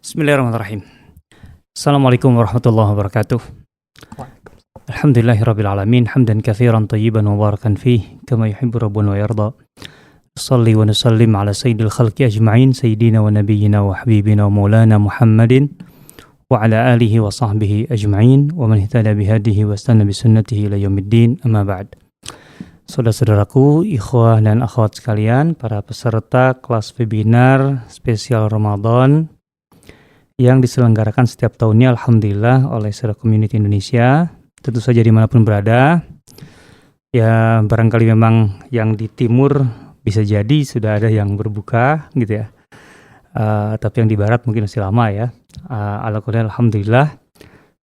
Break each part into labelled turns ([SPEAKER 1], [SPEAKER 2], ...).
[SPEAKER 1] Bismillahirrahmanirrahim. Assalamualaikum warahmatullahi wabarakatuh. Alhamdulillahirabbil alamin hamdan katsiran thayyiban mubarakan fih kama yuhibbu rabbuna wa yarda. Shalli wa nusallim ala sayyidil khalqi ajma'in sayyidina wa nabiyyina wa habibina wa maulana Muhammadin wa ala alihi wa sahbihi ajma'in wa man ihtada bihadihi wa istana bi sunnatihi ila yaumiddin amma ba'd. Saudara-saudaraku, ikhwah dan akhwat sekalian, para peserta kelas webinar spesial Ramadan yang diselenggarakan setiap tahunnya alhamdulillah oleh Sera Community Indonesia, tentu saja dimanapun berada. Ya barangkali memang yang di timur bisa jadi sudah ada yang berbuka gitu ya, tapi yang di barat mungkin masih lama ya. Alhamdulillah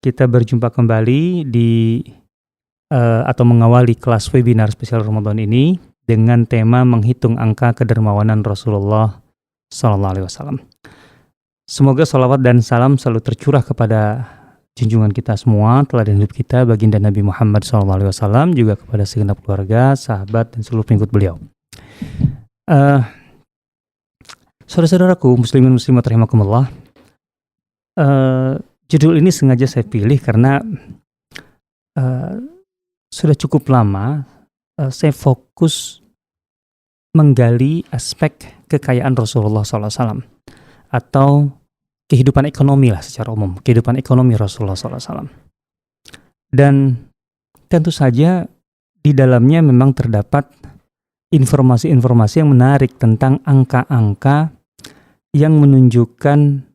[SPEAKER 1] kita berjumpa kembali di atau mengawali kelas webinar spesial Ramadan ini dengan tema menghitung angka kedermawanan Rasulullah SAW. Semoga salawat dan salam selalu tercurah kepada junjungan kita semua, teladan hidup kita, baginda Nabi Muhammad SAW, juga kepada segenap keluarga, sahabat, dan seluruh pengikut beliau. Saudara-saudaraku, muslimin muslimat rahimakumullah, judul ini sengaja saya pilih karena sudah cukup lama saya fokus menggali aspek kekayaan Rasulullah SAW atau kehidupan ekonomi lah secara umum, kehidupan ekonomi Rasulullah SAW. Dan tentu saja di dalamnya memang terdapat informasi-informasi yang menarik tentang angka-angka yang menunjukkan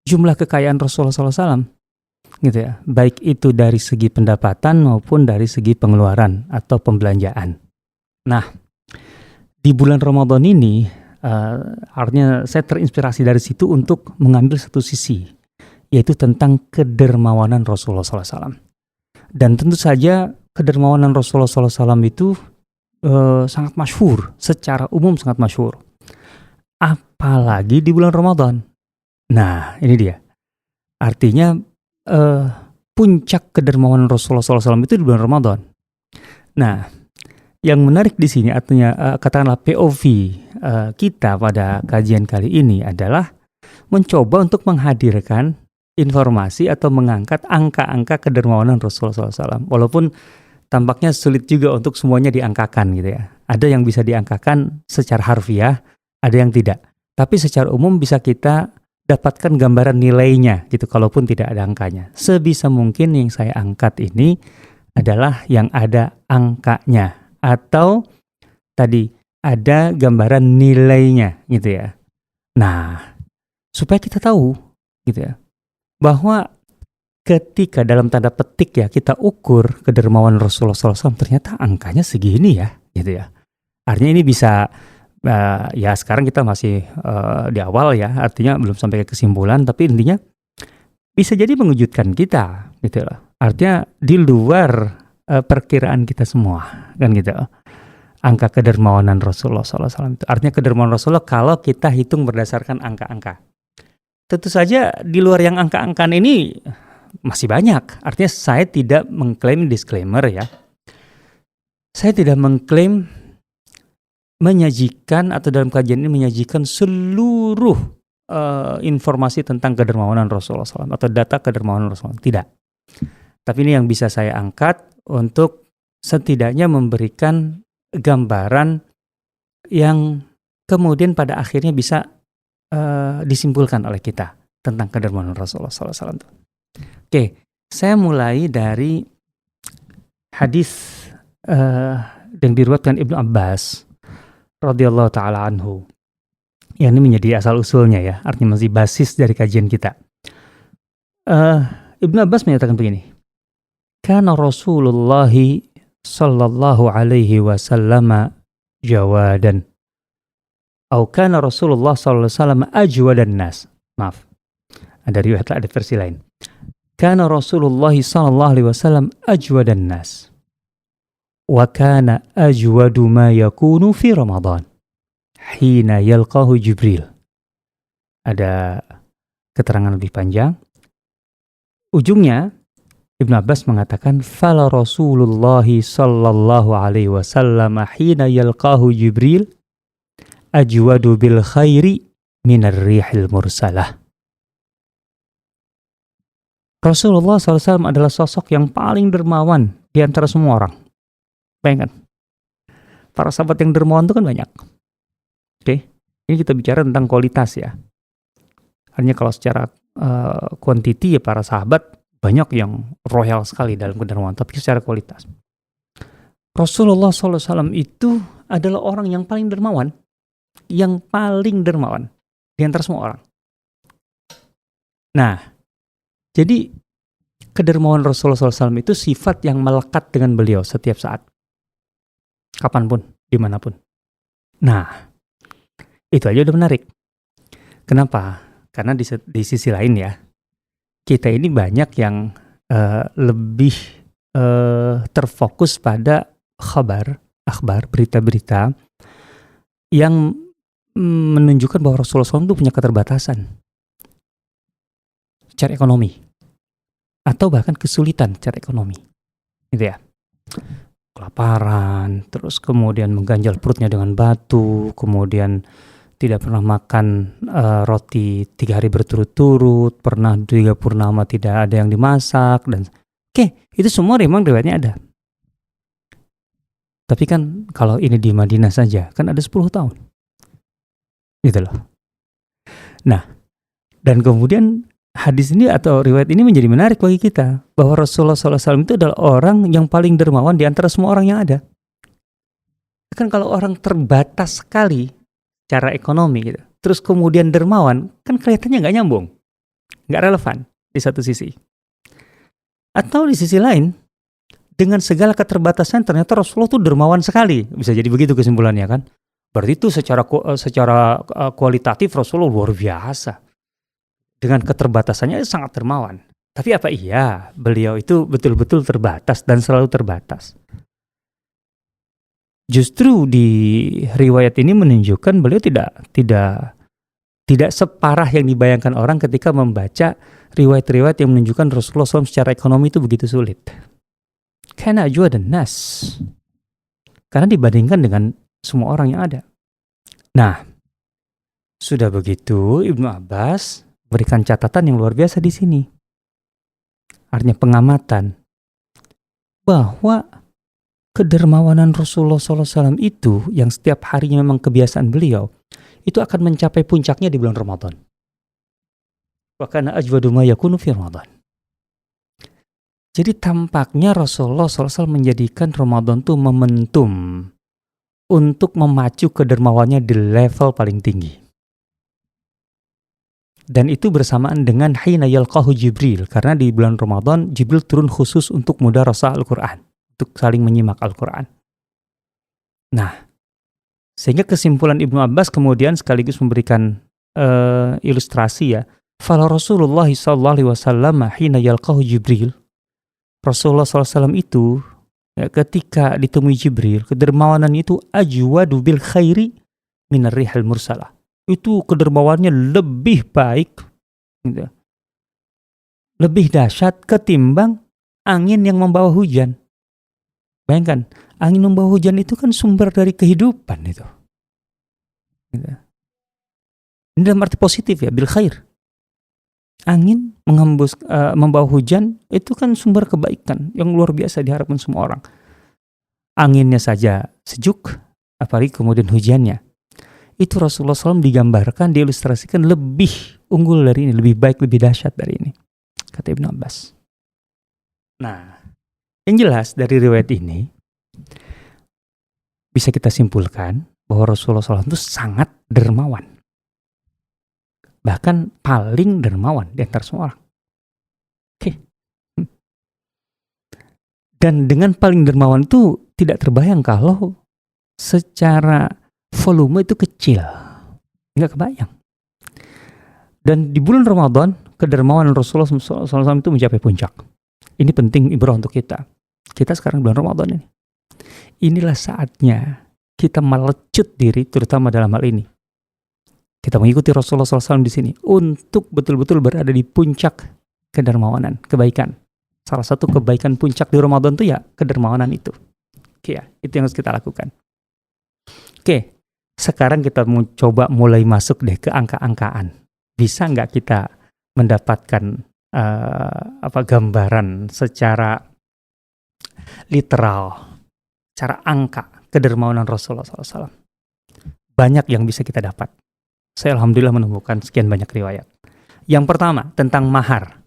[SPEAKER 1] jumlah kekayaan Rasulullah SAW, gitu ya. Baik itu dari segi pendapatan maupun dari segi pengeluaran atau pembelanjaan. Nah, di bulan Ramadan ini artinya saya terinspirasi dari situ untuk mengambil satu sisi, yaitu tentang kedermawanan Rasulullah SAW. Dan tentu saja kedermawanan Rasulullah SAW itu sangat masyhur, secara umum sangat masyhur. Apalagi di bulan Ramadan. Nah, ini dia. Artinya puncak kedermawanan Rasulullah SAW itu di bulan Ramadan. Nah, yang menarik di sini artinya katakanlah POV kita pada kajian kali ini adalah mencoba untuk menghadirkan informasi atau mengangkat angka-angka kedermawanan Rasulullah SAW. Walaupun tampaknya sulit juga untuk semuanya diangkakan gitu ya. Ada yang bisa diangkakan secara harfiah, ada yang tidak. Tapi secara umum bisa kita dapatkan gambaran nilainya gitu kalaupun tidak ada angkanya. Sebisa mungkin yang saya angkat ini adalah yang ada angkanya, atau tadi ada gambaran nilainya gitu ya. Nah, supaya kita tahu gitu ya, bahwa ketika dalam tanda petik ya kita ukur kedermawanan Rasulullah SAW, ternyata angkanya segini ya gitu ya. Artinya ini bisa ya sekarang kita masih di awal ya, artinya belum sampai ke kesimpulan, tapi intinya bisa jadi mengejutkan kita gitu loh. Artinya di luar perkiraan kita semua kan gitu, angka kedermawanan Rasulullah SAW itu. Artinya kedermawanan Rasulullah kalau kita hitung berdasarkan angka-angka. Tentu saja di luar yang angka-angkaan ini masih banyak. Artinya saya tidak mengklaim, disclaimer ya, saya tidak mengklaim menyajikan atau dalam kajian ini menyajikan seluruh informasi tentang kedermawanan Rasulullah SAW atau data kedermawanan Rasulullah, tidak. Tapi ini yang bisa saya angkat untuk setidaknya memberikan gambaran yang kemudian pada akhirnya bisa disimpulkan oleh kita tentang kedermawanan Rasulullah SAW. Oke, saya mulai dari hadis yang diriwayatkan Ibnu Abbas radhiyallahu taala anhu. Yang ini menjadi asal usulnya ya, artinya masih basis dari kajian kita. Ibnu Abbas menyatakan begini. Kana Rasulullah sallallahu alaihi wasallam jawadan. Atau kana Rasulullah sallallahu alaihi wasallam ajwadan nas. Maaf. Ada riwayat, ada versi lain. Kana Rasulullah sallallahu alaihi wasallam ajwadan nas. Wa kana ajwadu ma yakunu fi Ramadan. Hina yalqahu Jibril. Ada keterangan lebih panjang. Ujungnya Ibnu Abbas mengatakan fala Rasulullah sallallahu alaihi wasallam hina yalqahu Jibril ajwadu bil khairi minar rihil mursalah. Rasulullah SAW adalah sosok yang paling dermawan di antara semua orang. Bayangkan, para sahabat yang dermawan itu kan banyak. Oke, ini kita bicara tentang kualitas ya. Artinya kalau secara quantity ya para sahabat banyak yang royal sekali dalam kedermawan, tapi secara kualitas. Rasulullah SAW itu adalah orang yang paling dermawan di antara semua orang. Nah, jadi kedermawan Rasulullah SAW itu sifat yang melekat dengan beliau setiap saat, kapanpun, dimanapun. Nah, itu aja udah menarik. Kenapa? Karena di sisi lain ya, kita ini banyak yang lebih terfokus pada akhbar, berita-berita yang menunjukkan bahwa Rasulullah SAW itu punya keterbatasan secara ekonomi atau bahkan kesulitan secara ekonomi, gitu ya. Kelaparan, terus kemudian mengganjal perutnya dengan batu, kemudian tidak pernah makan roti 3 hari berturut-turut, pernah 3 purnama tidak ada yang dimasak, dan itu semua memang riwayatnya ada. Tapi kan kalau ini di Madinah saja kan ada 10 tahun. Gitu loh. Nah, dan kemudian hadis ini atau riwayat ini menjadi menarik bagi kita, bahwa Rasulullah SAW itu adalah orang yang paling dermawan di antara semua orang yang ada. Kan kalau orang terbatas sekali secara ekonomi gitu, terus kemudian dermawan, kan kelihatannya nggak nyambung, nggak relevan di satu sisi. Atau di sisi lain, dengan segala keterbatasan ternyata Rasulullah itu dermawan sekali, bisa jadi begitu kesimpulannya kan. Berarti itu secara kualitatif Rasulullah luar biasa. Dengan keterbatasannya sangat dermawan. Tapi apa iya beliau itu betul-betul terbatas dan selalu terbatas? Justru di riwayat ini menunjukkan beliau tidak separah yang dibayangkan orang ketika membaca riwayat-riwayat yang menunjukkan Rasulullah SAW secara ekonomi itu begitu sulit. Karena ajwad nas. Karena dibandingkan dengan semua orang yang ada. Nah, sudah begitu Ibnu Abbas berikan catatan yang luar biasa di sini. Artinya pengamatan bahwa kedermawanan Rasulullah SAW itu yang setiap harinya memang kebiasaan beliau, itu akan mencapai puncaknya di bulan Ramadan. Wa kana ajwadu ma yakunu fi Ramadan. Jadi tampaknya Rasulullah SAW menjadikan Ramadan itu momentum untuk memacu kedermawannya di level paling tinggi. Dan itu bersamaan dengan hina yalqahu Jibril, karena di bulan Ramadan Jibril turun khusus untuk mudarasah Al-Quran, untuk saling menyimak Al-Quran. Nah, sehingga kesimpulan Ibnu Abbas kemudian sekaligus memberikan ilustrasi ya. Fala Rasulullah SAW hina yalqahu Jibril, Rasulullah SAW itu ya, ketika ditemui Jibril, kedermawanan itu ajwadu bil khairi minar rihal mursalah. Itu kedermawannya lebih baik, gitu, lebih dahsyat ketimbang angin yang membawa hujan. Bayangkan, angin membawa hujan itu kan sumber dari kehidupan itu. Gitu. Ini dalam arti positif ya, bil khair. Angin membawa hujan itu kan sumber kebaikan yang luar biasa diharapkan semua orang. Anginnya saja sejuk, apalagi kemudian hujannya. Itu Rasulullah SAW digambarkan, diilustrasikan lebih unggul dari ini, lebih baik, lebih dahsyat dari ini, kata Ibnu Abbas. Nah, yang jelas dari riwayat ini bisa kita simpulkan bahwa Rasulullah SAW itu sangat dermawan. Bahkan paling dermawan di antara semua orang. Oke. Dan dengan paling dermawan itu tidak terbayang kalau secara volume itu kecil. Nggak kebayang. Dan di bulan Ramadan, kedermawan Rasulullah SAW itu mencapai puncak. Ini penting ibrah untuk kita. Kita sekarang bulan Ramadan ini. Inilah saatnya kita melecut diri, terutama dalam hal ini. Kita mengikuti Rasulullah SAW di sini untuk betul-betul berada di puncak kedermawanan, kebaikan. Salah satu kebaikan puncak di Ramadan itu ya kedermawanan itu. Oke ya, itu yang harus kita lakukan. Oke, Sekarang kita mau coba mulai masuk deh ke angka-angkaan. Bisa nggak kita mendapatkan gambaran secara literal, cara angka kedermawanan Rasulullah SAW? Banyak yang bisa kita dapat. Saya alhamdulillah menemukan sekian banyak riwayat. Yang pertama, tentang mahar.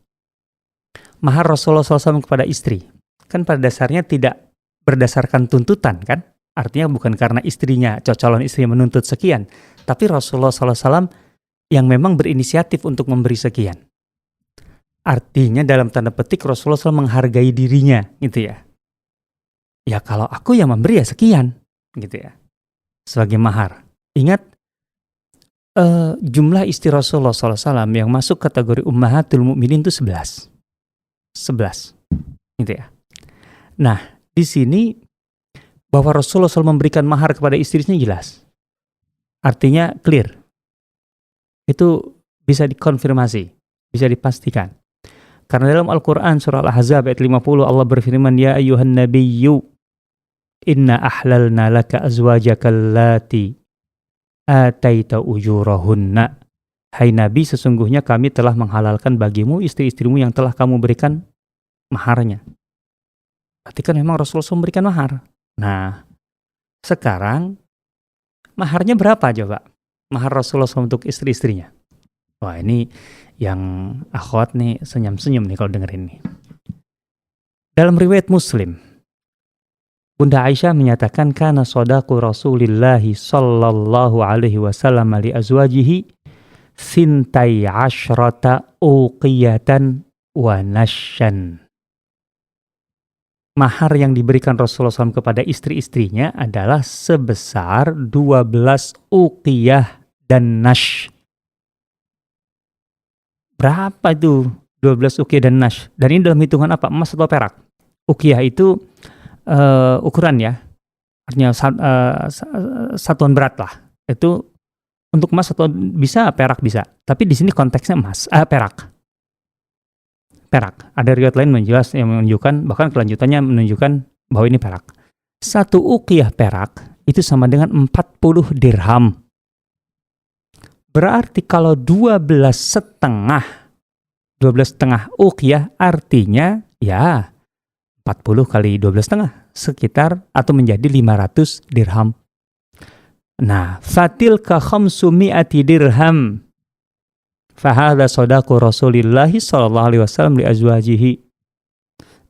[SPEAKER 1] Mahar Rasulullah SAW kepada istri. Kan pada dasarnya tidak berdasarkan tuntutan kan? Artinya bukan karena istrinya, calon istri menuntut sekian. Tapi Rasulullah SAW yang memang berinisiatif untuk memberi sekian. Artinya dalam tanda petik Rasulullah SAW menghargai dirinya gitu ya. Ya kalau aku yang memberi ya sekian gitu ya. Sebagai mahar. Ingat jumlah istri Rasulullah SAW yang masuk kategori Ummahatul Mukminin itu 11 gitu ya. Nah di sini bahwa Rasulullah SAW memberikan mahar kepada istrinya jelas. Artinya clear. Itu bisa dikonfirmasi, bisa dipastikan. Karena dalam Al-Quran surah Al-Ahzab ayat 50 Allah berfirman, Ya ayyuhan nabiyyu inna ahlalna laka azwajaka allati ataita ujurahunna. Hai Nabi, sesungguhnya kami telah menghalalkan bagimu istri-istrimu yang telah kamu berikan maharnya. Berarti kan memang Rasulullah SAW memberikan mahar. Nah, sekarang maharnya berapa coba? Mahar Rasulullah SAW untuk istri-istrinya. Wah ini yang akhwat nih senyum-senyum nih kalau dengerin nih. Dalam riwayat Muslim, Bunda Aisyah menyatakan kana shadaqu Rasulillahi sallallahu alaihi wasallam li azwajihi sintai asyrata uqiyatan wa nasyan. Mahar yang diberikan Rasulullah SAW kepada istri-istrinya adalah sebesar 12 uqiyah dan nash. Berapa itu 12 uqiyah dan nash? Dan ini dalam hitungan apa? Emas atau perak? Uqiyah itu ukuran ya. Artinya satuan berat lah. Itu untuk emas atau bisa perak bisa. Tapi di sini konteksnya emas, perak. Perak. Ada riwayat lain yang menunjukkan, bahkan kelanjutannya menunjukkan bahwa ini perak. Satu uqiyah perak itu sama dengan 40 dirham. Berarti kalau 12,5 uqiyah artinya ya 40 kali 12,5 sekitar atau menjadi 500 dirham. Nah, fatilka khamsumi'ati dirham. Fahadha shadaqu Rasulillahi sallallahu alaihi wasallam li azwajihi.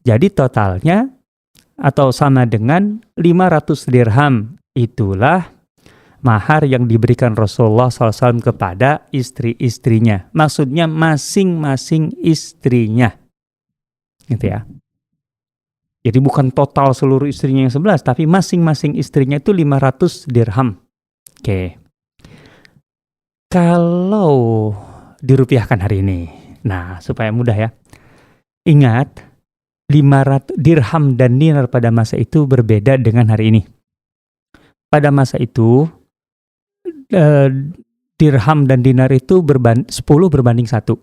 [SPEAKER 1] Jadi totalnya atau sama dengan 500 dirham. Itulah mahar yang diberikan Rasulullah SAW kepada istri-istrinya. Maksudnya masing-masing istrinya. Gitu ya. Jadi bukan total seluruh istrinya yang 11, tapi masing-masing istrinya itu 500 dirham. Oke. Kalau dirupiahkan hari ini. Nah, supaya mudah ya. Ingat, 500 dirham dan dinar pada masa itu berbeda dengan hari ini. Pada masa itu, dirham dan dinar itu 10 berbanding 1. 10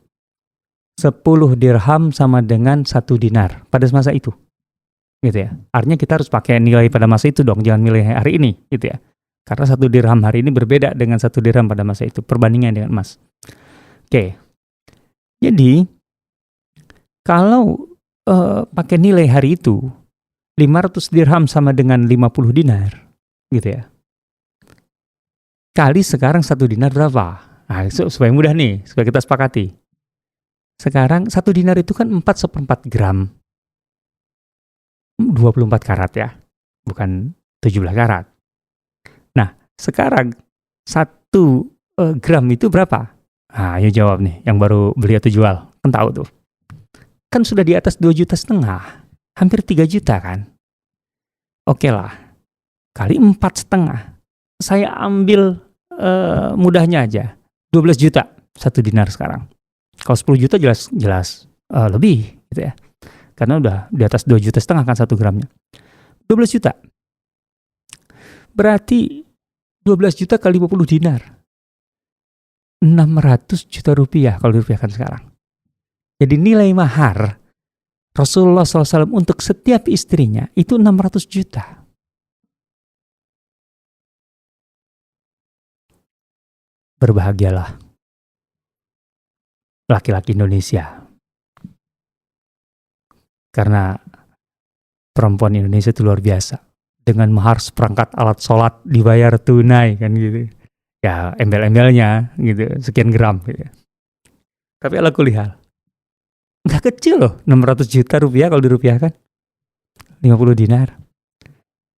[SPEAKER 1] dirham sama dengan 1 dinar pada masa itu. Gitu ya. Artinya kita harus pakai nilai pada masa itu dong, jangan nilai hari ini, gitu ya. Karena 1 dirham hari ini berbeda dengan 1 dirham pada masa itu, perbandingan dengan emas. Oke, jadi kalau pakai nilai hari itu 500 dirham sama dengan 50 dinar, gitu ya. Kali sekarang 1 dinar berapa? Nah, supaya mudah nih, supaya kita sepakati. Sekarang 1 dinar itu kan 4/4 gram. 24 karat ya, bukan 17 karat. Nah, sekarang 1 gram itu berapa? Nah, ayo jawab nih, yang baru beli atau jual. Kan tahu tuh. Kan sudah di atas 2,5 juta. Hampir 3 juta kan? Oke lah. Kali 4,5. Saya ambil mudahnya aja. 12 juta 1 dinar sekarang. Kalau 10 juta jelas lebih gitu ya. Karena udah di atas 2,5 juta kan 1 gramnya. 12 juta. Berarti 12 juta kali 50 dinar. 600 juta rupiah kalau dirupiahkan sekarang. Jadi nilai mahar Rasulullah SAW untuk setiap istrinya itu 600 juta. berbahagialah laki-laki Indonesia. Karena perempuan Indonesia itu luar biasa. Dengan mahar seperangkat alat sholat dibayar tunai kan gitu. Ya embel-embelnya gitu, sekian gram gitu. Tapi ala kulihal, nggak kecil loh, 600 juta rupiah kalau dirupiahkan. 50 dinar.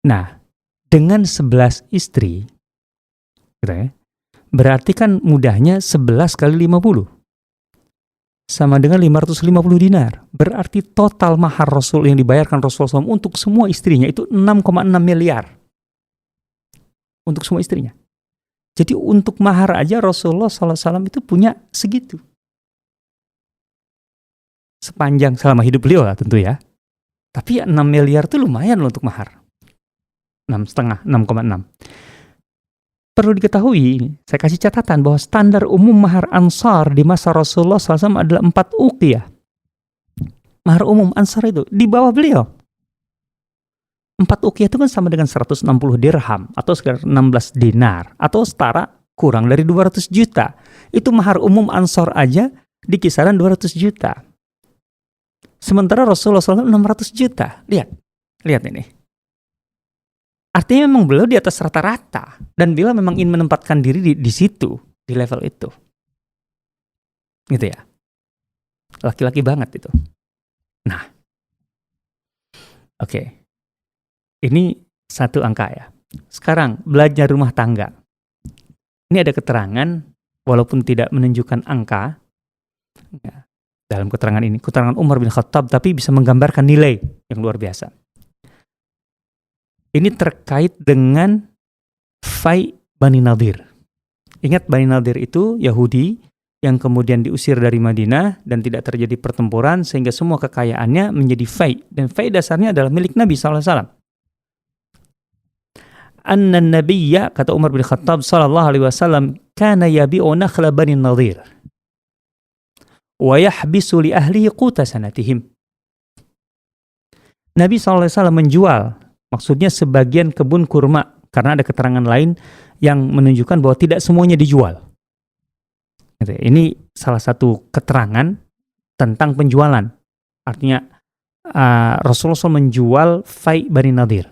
[SPEAKER 1] Nah, dengan 11 istri, gitu ya, berarti kan mudahnya 11 kali 50. Sama dengan 550 dinar. Berarti total mahar Rasul yang dibayarkan Rasulullah SAW untuk semua istrinya itu 6,6 miliar. Untuk semua istrinya. Jadi untuk mahar aja Rasulullah SAW itu punya segitu. Sepanjang selama hidup beliau lah tentu ya. Tapi 6 miliar itu lumayan loh untuk mahar. 6,5, 6,6. Perlu diketahui, saya kasih catatan bahwa standar umum mahar Ansar di masa Rasulullah SAW adalah 4 uqiyah. Mahar umum Ansar itu di bawah beliau. 4 uqiyah itu kan sama dengan 160 dirham atau sekitar 16 dinar atau setara kurang dari 200 juta. Itu mahar umum Ansar aja di kisaran 200 juta. Sementara Rasulullah SAW 600 juta. Lihat ini. Artinya memang beliau di atas rata-rata dan beliau memang ingin menempatkan diri di situ, di level itu. Gitu ya. Laki-laki banget itu. Nah. Oke. Ini satu angka ya. Sekarang belajar rumah tangga. Ini ada keterangan walaupun tidak menunjukkan angka. Ya, dalam keterangan ini, keterangan Umar bin Khattab tapi bisa menggambarkan nilai yang luar biasa. Ini terkait dengan Fai Bani Nadir. Ingat Bani Nadir itu Yahudi yang kemudian diusir dari Madinah dan tidak terjadi pertempuran sehingga semua kekayaannya menjadi Fai. Dan Fai dasarnya adalah milik Nabi SAW. Anna Nabiyya, kata Umar bin Khattab SAW, kana yabi'u nakhla Bani Nadir wa yahbisu li ahlihi quta sanatihim. Nabi SAW menjual, maksudnya sebagian kebun kurma, karena ada keterangan lain yang menunjukkan bahwa tidak semuanya dijual. Ini salah satu keterangan tentang penjualan. Artinya Rasulullah SAW menjual Fai Bani Nadir.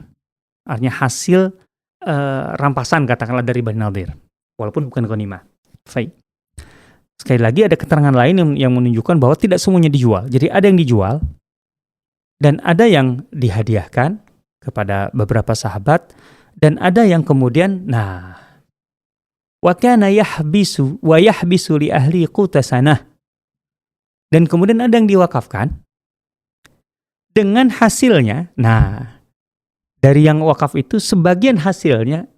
[SPEAKER 1] Artinya hasil rampasan katakanlah dari Bani Nadir. Walaupun bukan ghanimah. Fai. Sekali lagi ada keterangan lain yang menunjukkan bahwa tidak semuanya dijual. Jadi ada yang dijual dan ada yang dihadiahkan kepada beberapa sahabat dan ada yang kemudian wa kana yahbisu wa yahbisu li ahli quta sanah, dan kemudian ada yang diwakafkan dengan hasilnya. Dari yang wakaf itu sebagian hasilnya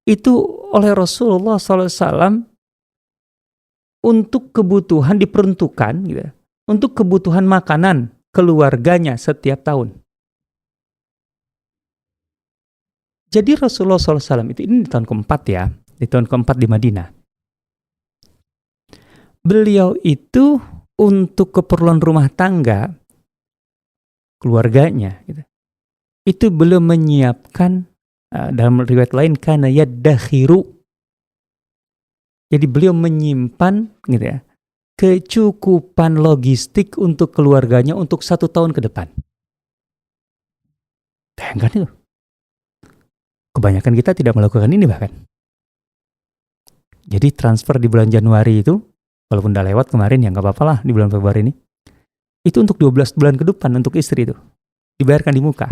[SPEAKER 1] itu oleh Rasulullah SAW untuk kebutuhan diperuntukkan gitu, untuk kebutuhan makanan keluarganya setiap tahun. Jadi Rasulullah SAW itu, ini di tahun keempat ya, di tahun keempat di Madinah. Beliau itu untuk keperluan rumah tangga keluarganya, gitu, itu belum menyiapkan, dalam riwayat lain, kana yaddakhiru. Jadi beliau menyimpan gitu ya, kecukupan logistik untuk keluarganya untuk 1 tahun ke depan. Bayangkan itu. Kebanyakan kita tidak melakukan ini bahkan. Jadi transfer di bulan Januari itu, walaupun udah lewat kemarin ya nggak apa-apa lah di bulan Februari ini, itu untuk 12 bulan ke depan untuk istri itu. Dibayarkan di muka.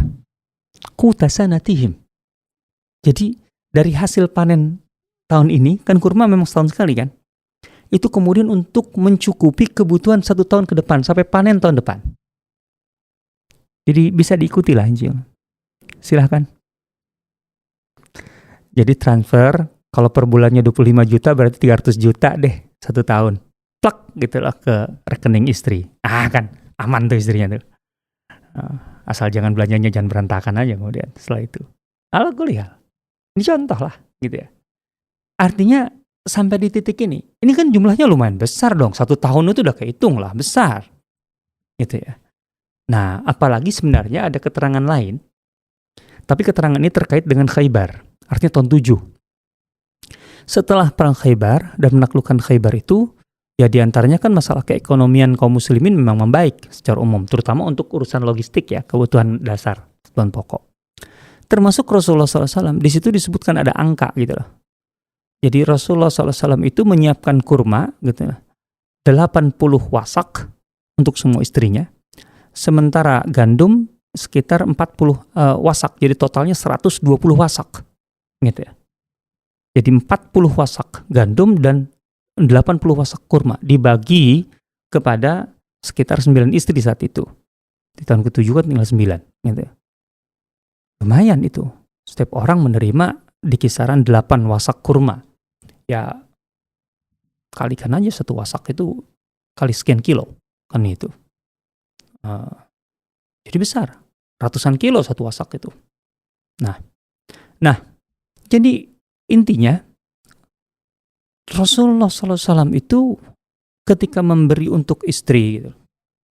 [SPEAKER 1] Quta sanatihim. Jadi dari hasil panen tahun ini, kan kurma memang setahun sekali kan, itu kemudian untuk mencukupi kebutuhan 1 tahun ke depan, sampai panen tahun depan. Jadi bisa diikuti lah Injil. Silahkan. Jadi transfer, kalau per bulannya 25 juta berarti 300 juta deh 1 tahun. Plak gitu lah ke rekening istri. Kan aman tuh istrinya tuh. Asal jangan belanjanya jangan berantakan aja kemudian setelah itu. Ala kuliah. Ini contoh lah gitu ya. Artinya sampai di titik ini kan jumlahnya lumayan besar dong. 1 tahun itu udah kehitung lah, besar. Gitu ya. Nah, apalagi sebenarnya ada keterangan lain. Tapi keterangan ini terkait dengan Khaybar. Artinya tahun 7. Setelah perang Khaybar dan menaklukkan Khaybar itu, ya diantaranya kan masalah keekonomian kaum muslimin memang membaik secara umum, terutama untuk urusan logistik ya, kebutuhan dasar, kebutuhan pokok. Termasuk Rasulullah SAW, di situ disebutkan ada angka gitu loh. Jadi Rasulullah SAW itu menyiapkan kurma gitu, 80 wasak untuk semua istrinya, sementara gandum sekitar 40 wasak, jadi totalnya 120 wasak gitu ya. Jadi 40 wasak gandum dan 80 wasak kurma dibagi kepada sekitar 9 istri saat itu. Di tahun ke-7 kan tinggal 9 gitu ya. Lumayan itu. Setiap orang menerima di kisaran 8 wasak kurma. Ya kalikan aja satu wasak itu kali sekian kilo kan itu. Jadi besar. Ratusan kilo satu wasak itu. Nah, jadi intinya Rasulullah SAW itu ketika memberi untuk istri gitu,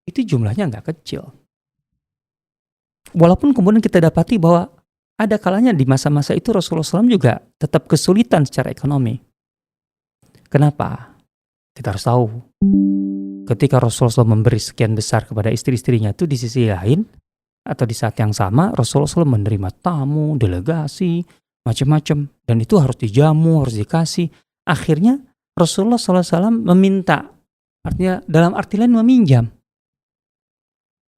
[SPEAKER 1] itu jumlahnya nggak kecil. Walaupun kemudian kita dapati bahwa ada kalanya di masa-masa itu Rasulullah SAW juga tetap kesulitan secara ekonomi. Kenapa? Kita harus tahu. Ketika Rasulullah SAW memberi sekian besar kepada istri-istrinya itu, di sisi lain atau di saat yang sama Rasulullah SAW menerima tamu, delegasi, macam-macam, dan itu harus dijamu, harus dikasih. Akhirnya Rasulullah SAW meminta, artinya dalam arti lain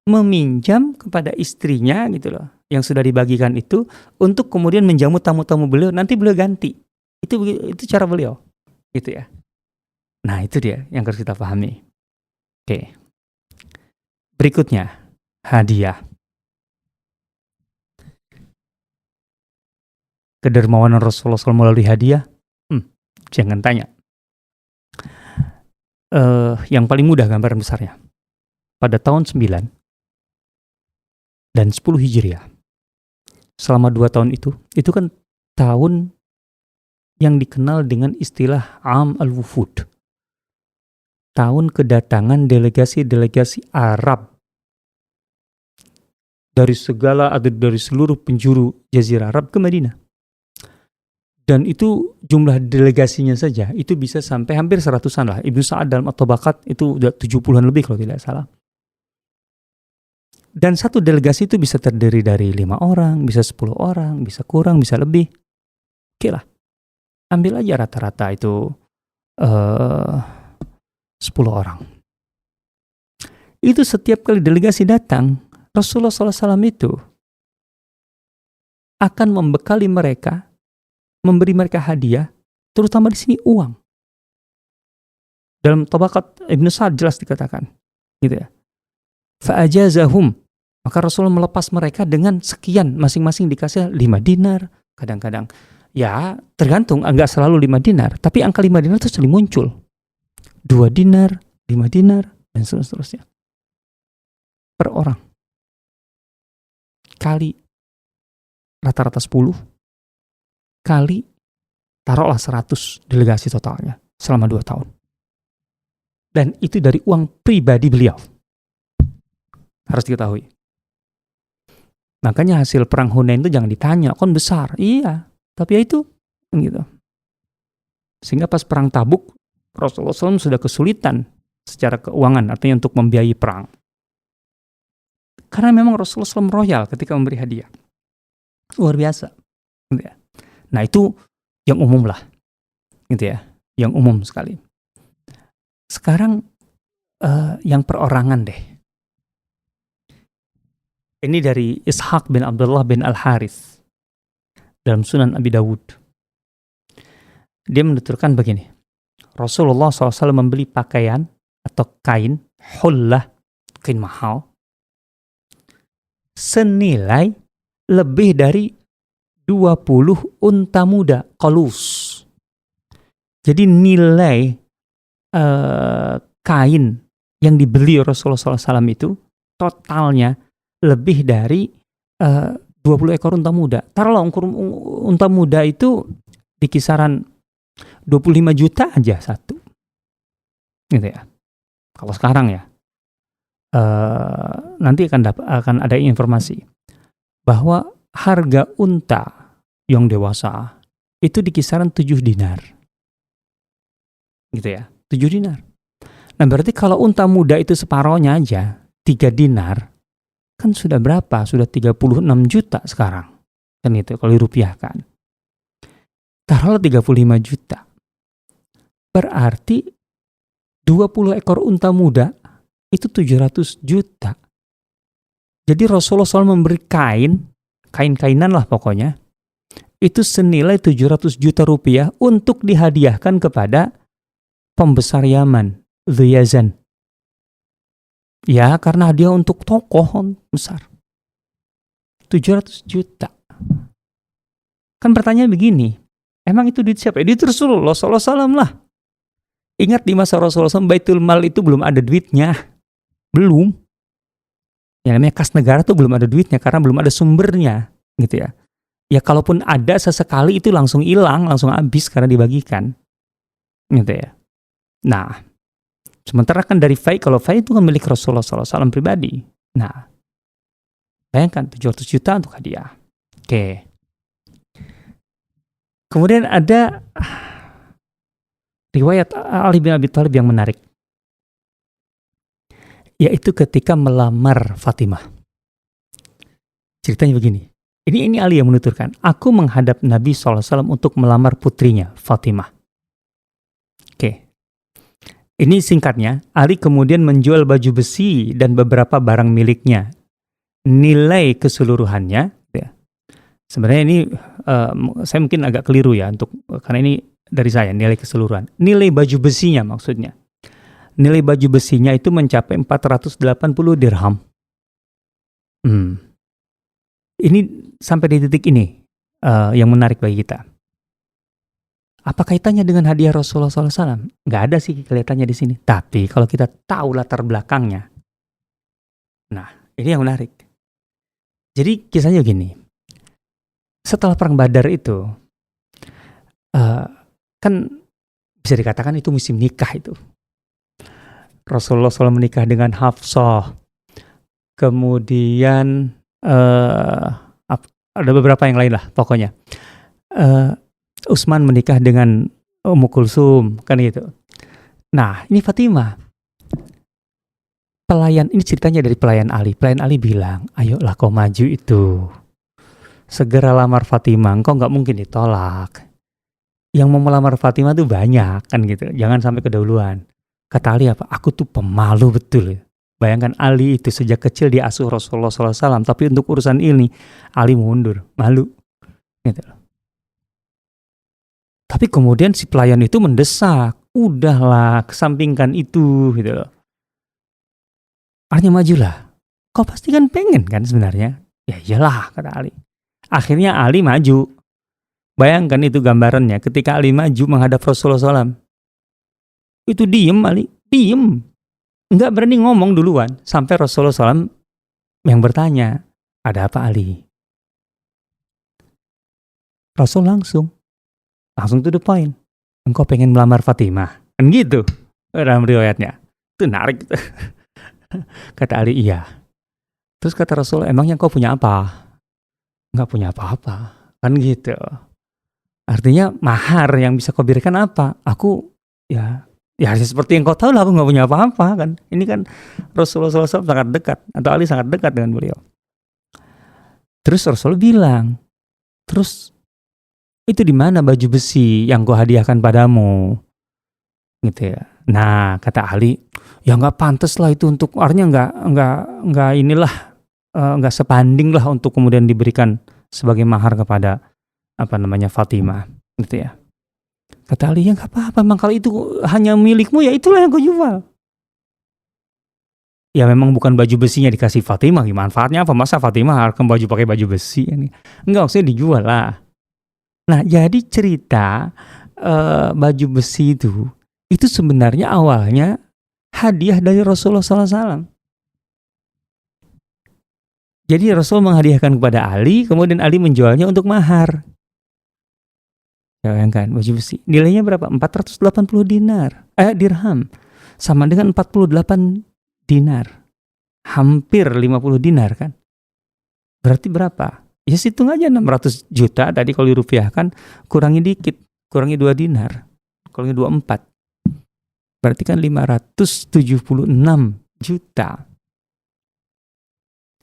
[SPEAKER 1] meminjam kepada istrinya gitu loh, yang sudah dibagikan itu, untuk kemudian menjamu tamu-tamu beliau, nanti beliau ganti. Itu cara beliau, gitu ya. Nah itu dia yang harus kita pahami. Oke. Berikutnya, hadiah. Kedermawanan Rasulullah SAW melalui hadiah, jangan tanya. Yang paling mudah gambaran besarnya. Pada tahun 9 dan 10 Hijriah. Selama 2 tahun itu kan tahun yang dikenal dengan istilah Am al-Wufud. Tahun kedatangan delegasi-delegasi Arab dari seluruh penjuru Jazirah Arab ke Madinah. Dan itu jumlah delegasinya saja itu bisa sampai hampir 100-an lah. Ibnu Sa'ad dalam At-Tabaqat itu udah 70-an lebih kalau tidak salah. Dan satu delegasi itu bisa terdiri dari 5 orang, bisa 10 orang, bisa kurang, bisa lebih. Oke lah. Ambil aja rata-rata itu 10 orang. Itu setiap kali delegasi datang, Rasulullah SAW itu akan membekali mereka, memberi mereka hadiah, terutama di sini uang. Dalam Tabaqat Ibnu Sa'ad jelas dikatakan, gitu ya. Fa'ajazahum, maka Rasulullah melepas mereka dengan sekian, masing-masing dikasih 5 dinar, kadang-kadang ya tergantung, enggak selalu 5 dinar, tapi angka 5 dinar itu sering muncul. 2 dinar, 5 dinar, dan seterusnya. Per orang. Kali rata-rata 10, kali taruhlah 100 delegasi totalnya selama 2 tahun. Dan itu dari uang pribadi beliau. Harus diketahui. Makanya hasil perang Hunain itu jangan ditanya, kan besar. Iya, tapi ya itu gitu. Sehingga pas perang Tabuk, Rasulullah SAW sudah kesulitan secara keuangan, artinya untuk membiayai perang. Karena memang Rasulullah SAW royal ketika memberi hadiah. Luar biasa. Gitu ya. Nah itu yang umum lah, gitu ya, yang umum sekali. Sekarang yang perorangan deh. Ini dari Ishaq bin Abdullah bin Al-Harith dalam Sunan Abi Dawud. Dia menuturkan begini, Rasulullah SAW membeli pakaian atau kain hullah, kain mahal, senilai lebih dari 20 unta muda qalus. Jadi nilai kain yang dibeli Rasulullah SAW itu totalnya lebih dari 20 ekor unta muda. Taruhlah unta muda itu di kisaran 25 juta aja satu. Gitu ya. Kalau sekarang ya. Nanti akan ada informasi bahwa harga unta yang dewasa itu di kisaran 7 dinar. gitu ya, 7 dinar. Nah berarti kalau unta muda itu separohnya aja 3 dinar, kan sudah berapa? Sudah 36 juta sekarang. Kan itu kalau dirupiahkan. Taruhlah 35 juta. Berarti 20 ekor unta muda itu 700 juta. Jadi Rasulullah SAW memberi kain-kainan lah pokoknya, itu senilai 700 juta rupiah untuk dihadiahkan kepada pembesar Yaman, Dhu Yazan. Ya, karena dia untuk tokoh besar. 700 juta. Kan pertanyaan begini, emang itu duit siapa? Duit Rasulullah SAW lah. Ingat di masa Rasulullah SAW, Baitul Mal itu belum ada duitnya. Belum. Yang namanya kas negara tuh belum ada duitnya karena belum ada sumbernya, gitu ya. Ya kalaupun ada sesekali itu langsung hilang, langsung habis karena dibagikan, gitu ya. Nah, sementara kan dari fai, kalau fai itu kan milik Rasulullah SAW pribadi. Nah, bayangkan 700 juta untuk hadiah. Oke. Kemudian ada riwayat Ali bin Abi Thalib yang menarik, yaitu ketika melamar Fatimah. Ceritanya begini. Ini Ali yang menuturkan. Aku menghadap Nabi SAW untuk melamar putrinya, Fatimah. Oke. Ini singkatnya, Ali kemudian menjual baju besi dan beberapa barang miliknya. Nilai keseluruhannya, ya. Sebenarnya ini saya mungkin agak keliru ya, karena ini dari saya, nilai keseluruhan. Nilai baju besinya maksudnya. Nilai baju besinya itu mencapai 480 dirham. Ini sampai di titik ini yang menarik bagi kita. Apa kaitannya dengan hadiah Rasulullah SAW? Nggak ada sih kelihatannya di sini. Tapi kalau kita tahu latar belakangnya, nah ini yang menarik. Jadi kisahnya gini. Setelah perang Badar itu, kan bisa dikatakan itu musim nikah itu. Rasulullah SAW menikah dengan Hafsah. Kemudian ada beberapa yang lain lah pokoknya. Utsman menikah dengan Ummu Kulsum, kan gitu. Nah, ini Fatimah. Ini ceritanya dari pelayan Ali. Pelayan Ali bilang, ayolah kau maju itu. Segera lamar Fatimah, engkau nggak mungkin ditolak. Yang mau melamar Fatimah tuh banyak, kan gitu. Jangan sampai kedahuluan. Kata Ali apa? Aku tuh pemalu betul. Bayangkan Ali itu sejak kecil diasuh Rasulullah SAW, tapi untuk urusan ini Ali mundur, malu, gitu. Tapi kemudian si pelayan itu mendesak, udahlah kesampingkan itu, gitu loh. Artinya majulah, kau pasti kan pengen kan sebenarnya? Ya iyalah, kata Ali. Akhirnya Ali maju. Bayangkan itu gambarannya, ketika Ali maju menghadap Rasulullah SAW, itu diem Ali, diem. Nggak berani ngomong duluan, sampai Rasulullah SAW yang bertanya, ada apa Ali? Rasul langsung to the point. Engkau pengen melamar Fatimah? Kan gitu dalam riwayatnya. Itu narik. Kata Ali, iya. Terus kata Rasul, emangnya kau punya apa? Nggak punya apa-apa. Kan gitu. Artinya mahar yang bisa kau berikan apa? Aku ya seperti yang kau tahu lah, aku nggak punya apa-apa kan. Ini kan Rasulullah SAW sangat dekat, atau Ali sangat dekat dengan beliau. Terus Rasul bilang, terus itu di mana baju besi yang kau hadiahkan padamu? Gitu ya. Nah kata Ali, ya nggak pantas lah itu untuk, artinya nggak inilah, nggak sebanding lah untuk kemudian diberikan sebagai mahar kepada Fatimah, gitu ya. Kata Ali, ya nggak apa-apa, memang kalau itu hanya milikmu ya itulah yang kau jual. Ya memang bukan baju besinya dikasih Fatimah, gimana manfaatnya apa? Masa Fatimah harus baju pakai baju besi ini? Enggak, maksudnya dijual lah. Nah jadi cerita baju besi itu sebenarnya awalnya hadiah dari Rasulullah SAW. Jadi Rasul menghadiahkan kepada Ali, kemudian Ali menjualnya untuk mahar. Bayangkan baju besi. Nilainya berapa? 480 dirham. Sama dengan 48 dinar. Hampir 50 dinar kan. Berarti berapa? Ya hitung aja 600 juta tadi kalau dirupiahkan, kurangi dikit. Kurangi 2 dinar. Kurangi 24. Berarti kan 576 juta.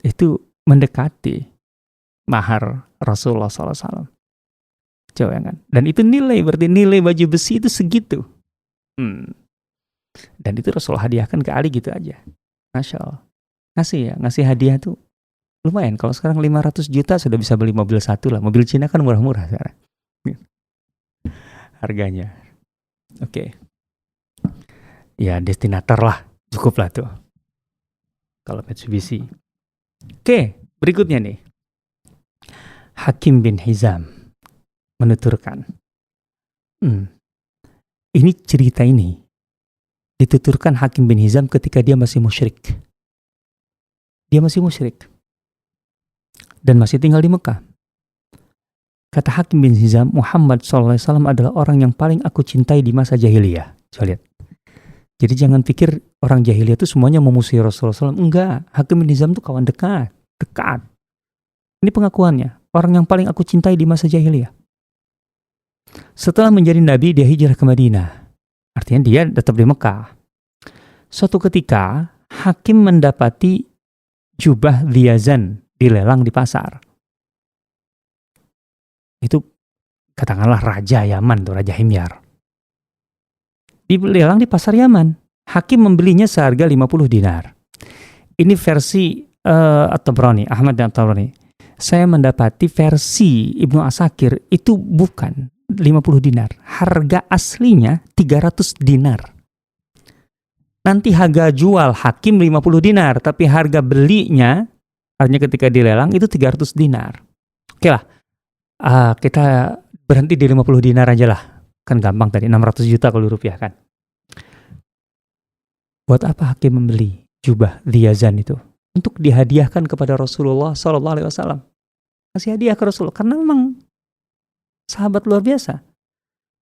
[SPEAKER 1] Itu mendekati mahar Rasulullah SAW. Coba kan. Dan itu berarti nilai baju besi itu segitu. Dan itu Rasulullah hadiahkan ke Ali gitu aja. Masya Allah. Ngasih hadiah tuh lumayan. Kalau sekarang 500 juta sudah bisa beli mobil satu lah. Mobil Cina kan murah-murah sekarang harganya. Oke. Ya destinator lah. Cukup lah tuh kalau Mitsubishi. Oke, berikutnya nih. Hakim bin Hizam menuturkan. Ini cerita ini dituturkan Hakim bin Hizam ketika dia masih musyrik. Dia masih musyrik. Dan masih tinggal di Mekah. Kata Hakim bin Hizam, Muhammad SAW adalah orang yang paling aku cintai di masa jahiliyah. Coba lihat. Jadi jangan pikir orang jahiliyah itu semuanya memusuhi Rasulullah SAW. Enggak. Hakim bin Hizam itu kawan dekat. Ini pengakuannya. Orang yang paling aku cintai di masa jahiliyah. Setelah menjadi nabi, dia hijrah ke Madinah. Artinya dia tetap di Mekah. Suatu ketika, Hakim mendapati jubah Dhiyazan dilelang di pasar. Itu katakanlah Raja Yaman, tuh Raja Himyar. Dilelang di pasar Yaman. Hakim membelinya seharga 50 dinar. Ini versi At-Tabrani, Ahmad dan At-Tabrani. Saya mendapati versi Ibnu Asakir itu bukan 50 dinar. Harga aslinya 300 dinar. Nanti harga jual Hakim 50 dinar, tapi harga belinya, artinya ketika dilelang itu 300 dinar. Oke lah, kita berhenti di 50 dinar aja lah. Kan gampang tadi, 600 juta kalau rupiah kan. Buat apa Hakim membeli jubah Dhiyazan itu? Untuk dihadiahkan kepada Rasulullah SAW. Kasih hadiah ke Rasulullah, karena memang sahabat luar biasa.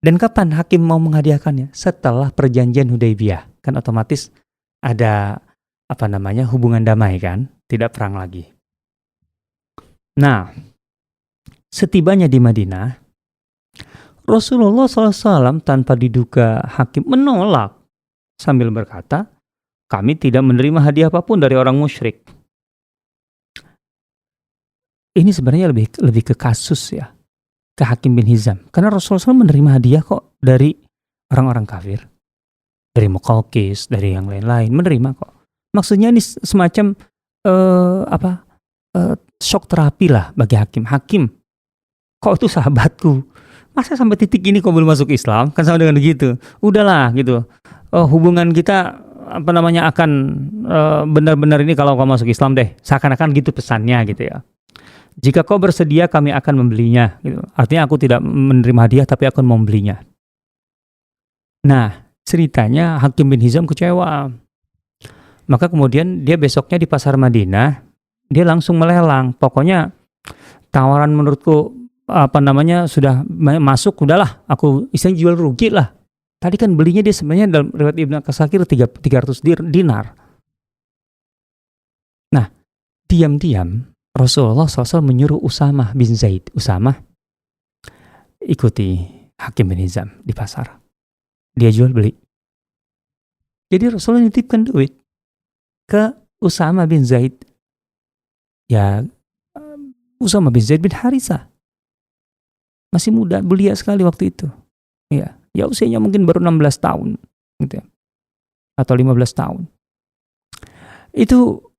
[SPEAKER 1] Dan kapan Hakim mau menghadiahkannya? Setelah perjanjian Hudaybiyah. Kan otomatis ada hubungan damai kan? Tidak perang lagi. Nah, setibanya di Madinah, Rasulullah SAW tanpa diduga Hakim menolak sambil berkata, kami tidak menerima hadiah apapun dari orang musyrik. Ini sebenarnya lebih ke kasus ya. Ke Hakim bin Hizam. Karena Rasulullah SAW menerima hadiah kok dari orang-orang kafir. Dari Muqawqis, dari yang lain-lain. Menerima kok. Maksudnya ini semacam shock terapi lah bagi Hakim. Hakim, kok itu sahabatku? Masa sampai titik ini kok belum masuk Islam? Kan sama dengan begitu. Udahlah gitu. Hubungan kita akan benar-benar ini kalau kau masuk Islam deh. Seakan-akan gitu pesannya gitu ya. Jika kau bersedia, kami akan membelinya. Gitu. Artinya aku tidak menerima hadiah, tapi akan membelinya. Nah, ceritanya Hakim bin Hizam kecewa. Maka kemudian dia besoknya di pasar Madinah, dia langsung melelang. Pokoknya tawaran menurutku sudah masuk, udahlah. Aku istilahnya jual rugi lah. Tadi kan belinya dia sebenarnya dalam riwayat Ibnu Asakir 300 dinar. Nah, diam-diam Rasulullah SAW menyuruh Usamah bin Zaid. Usamah, ikuti Hakim bin Hizam di pasar. Dia jual beli. Jadi Rasulullah nitipkan duit ke Usamah bin Zaid. Ya, Usamah bin Zaid bin Harithah. Masih muda, belia sekali waktu itu. Ya usianya mungkin baru 16 tahun. Gitu ya. Atau 15 tahun. Itu